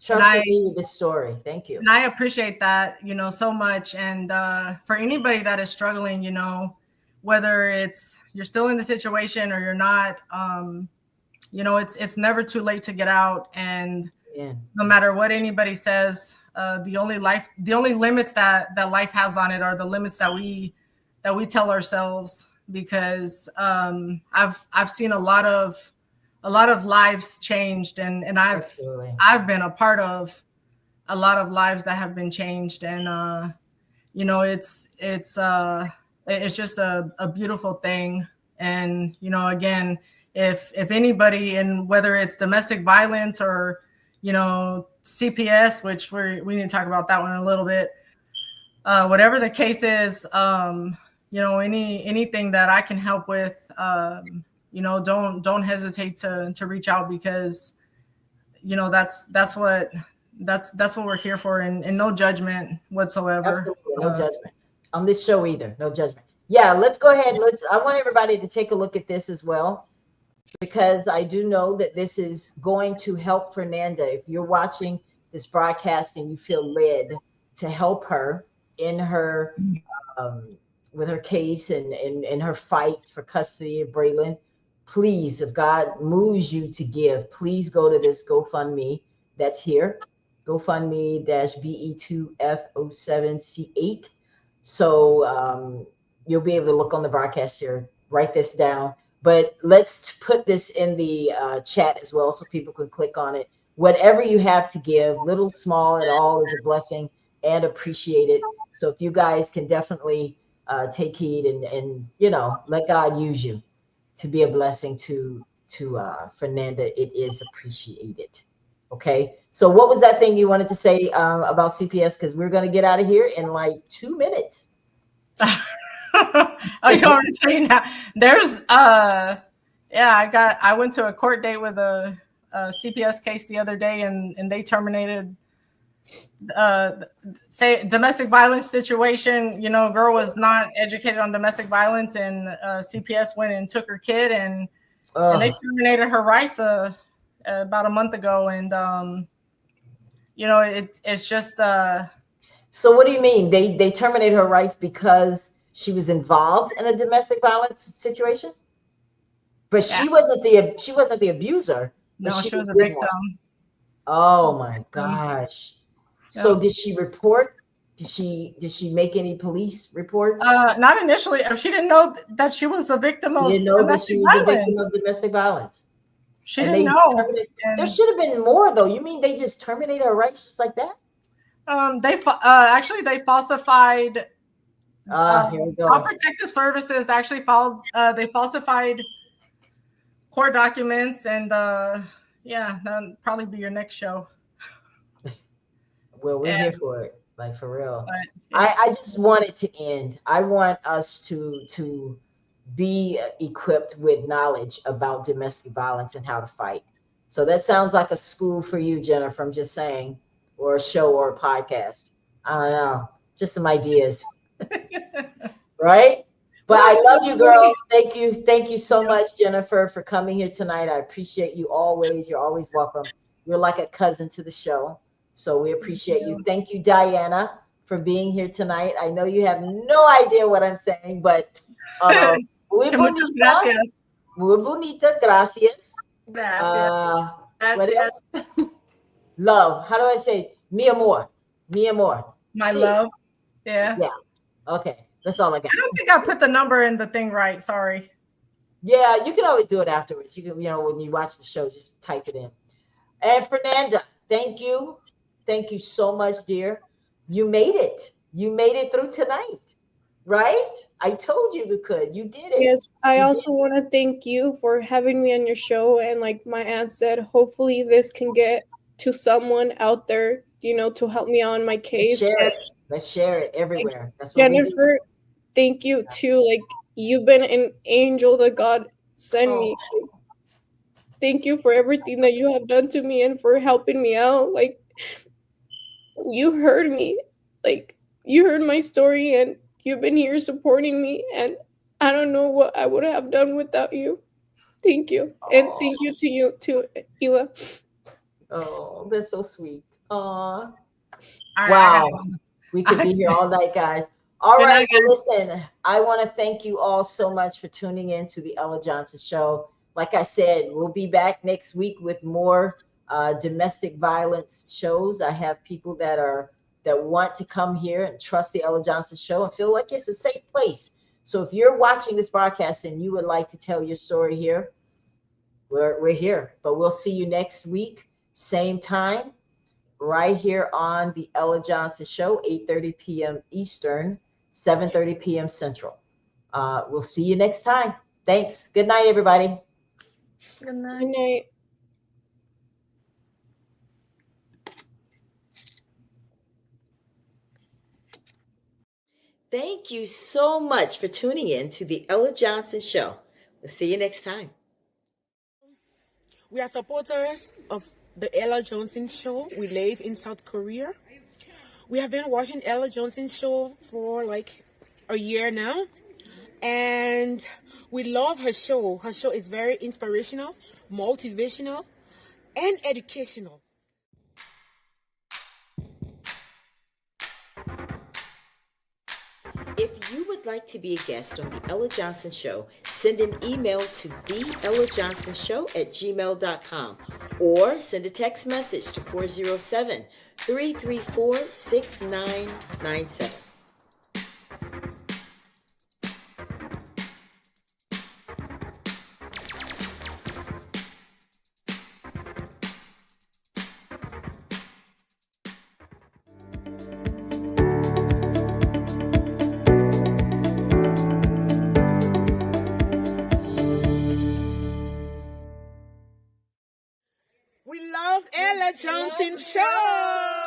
Trusting me with this story. Thank you. And I appreciate that, so much. And for anybody that is struggling, whether you're still in the situation or you're not, it's never too late to get out. And no matter what anybody says, the only limits that life has on it are the limits that we tell ourselves, because I've seen a lot of lives changed, and I've been a part of a lot of lives that have been changed, and it's just a beautiful thing. And again, if anybody, and whether it's domestic violence or CPS, which we need to talk about that one in a little bit. Whatever the case is, anything that I can help with, don't hesitate to reach out, because that's what we're here for, and no judgment whatsoever. Absolutely, no judgment on this show either. No judgment. Yeah, let's go ahead. I want everybody to take a look at this as well, because I do know that this is going to help Fernanda. If you're watching this broadcast and you feel led to help her in her with her case and in her fight for custody of Braylon, please, if God moves you to give, please go to this GoFundMe that's here, GoFundMe-BE2F07C8. So you'll be able to look on the broadcast here, write this down. But let's put this in the chat as well so people can click on it. Whatever you have to give, little, small, at all, is a blessing and appreciated. So if you guys can definitely take heed and let God use you to be a blessing to Fernanda, it is appreciated. Okay. So what was that thing you wanted to say about CPS? Because we're going to get out of here in like 2 minutes. You want me to tell you now? There's I went to a court date with a CPS case the other day, and they terminated say domestic violence situation. Girl was not educated on domestic violence, and CPS went and took her kid, and they terminated her rights about a month ago. And it's just So what do you mean they terminated her rights because she was involved in a domestic violence situation? But she wasn't the abuser. No, she was a with victim. one. Oh my gosh. So did she report? Did she make any police reports? Not initially. She didn't know that she was a victim of domestic violence. She didn't know. There should have been more though. You mean they just terminated her rights just like that? They falsified. Here we go. Child Protective Services actually they falsified court documents, and that'll probably be your next show. Well, we're here for it, like for real. I just want it to end. I want us to be equipped with knowledge about domestic violence and how to fight. So that sounds like a school for you, Jennifer. I'm just saying, or a show or a podcast. I don't know, just some ideas, right? But I love you, girl. Thank you so much, Jennifer, for coming here tonight. I appreciate you always. You're always welcome. You're like a cousin to the show. So we appreciate you. Thank you, Diana, for being here tonight. I know you have no idea what I'm saying, but muy bonita. Gracias. Muy bonita. Gracias. Gracias. What else? Love. How do I say? Mi amor. Mi amor. My love. Yeah. Yeah. Okay. That's all I got. I don't think I put the number in the thing right. Sorry. Yeah, you can always do it afterwards. You can, when you watch the show, just type it in. And Fernanda, thank you. Thank you so much, dear. You made it. You made it through tonight, right? I told you could. You did it. Yes, I also want to thank you for having me on your show. And like my aunt said, hopefully this can get to someone out there, to help me on my case. Let's share it everywhere. That's what Jennifer, thank you too. Like, you've been an angel that God sent me. Thank you for everything that you have done to me and for helping me out. Like, you heard me. Like, you heard my story and you've been here supporting me. And I don't know what I would have done without you. Thank you. And thank you to you too, Ela. Oh, that's so sweet. Wow. We could be here all night, guys. All right, listen, I want to thank you all so much for tuning in to the Ella Johnson Show. Like I said, we'll be back next week with more domestic violence shows. I have people that want to come here and trust the Ella Johnson Show and feel like it's a safe place. So if you're watching this broadcast and you would like to tell your story here, we're here. But we'll see you next week, same time, right here on the Ella Johnson Show, 8:30 p.m. Eastern, 7:30 p.m. Central. We'll see you next time. Thanks. Good night, everybody. Good night. Good night. Thank you so much for tuning in to the Ella Johnson Show. We'll see you next time. We are supporters of the Ella Johnson Show. We live in South Korea. We have been watching Ella Johnson's show for like a year now. And we love her show. Her show is very inspirational, motivational, and educational. If you would like to be a guest on The Ella Johnson Show, send an email to theellajohnsonshow@gmail.com or send a text message to 407-334-6997. We love Ella Johnson Show.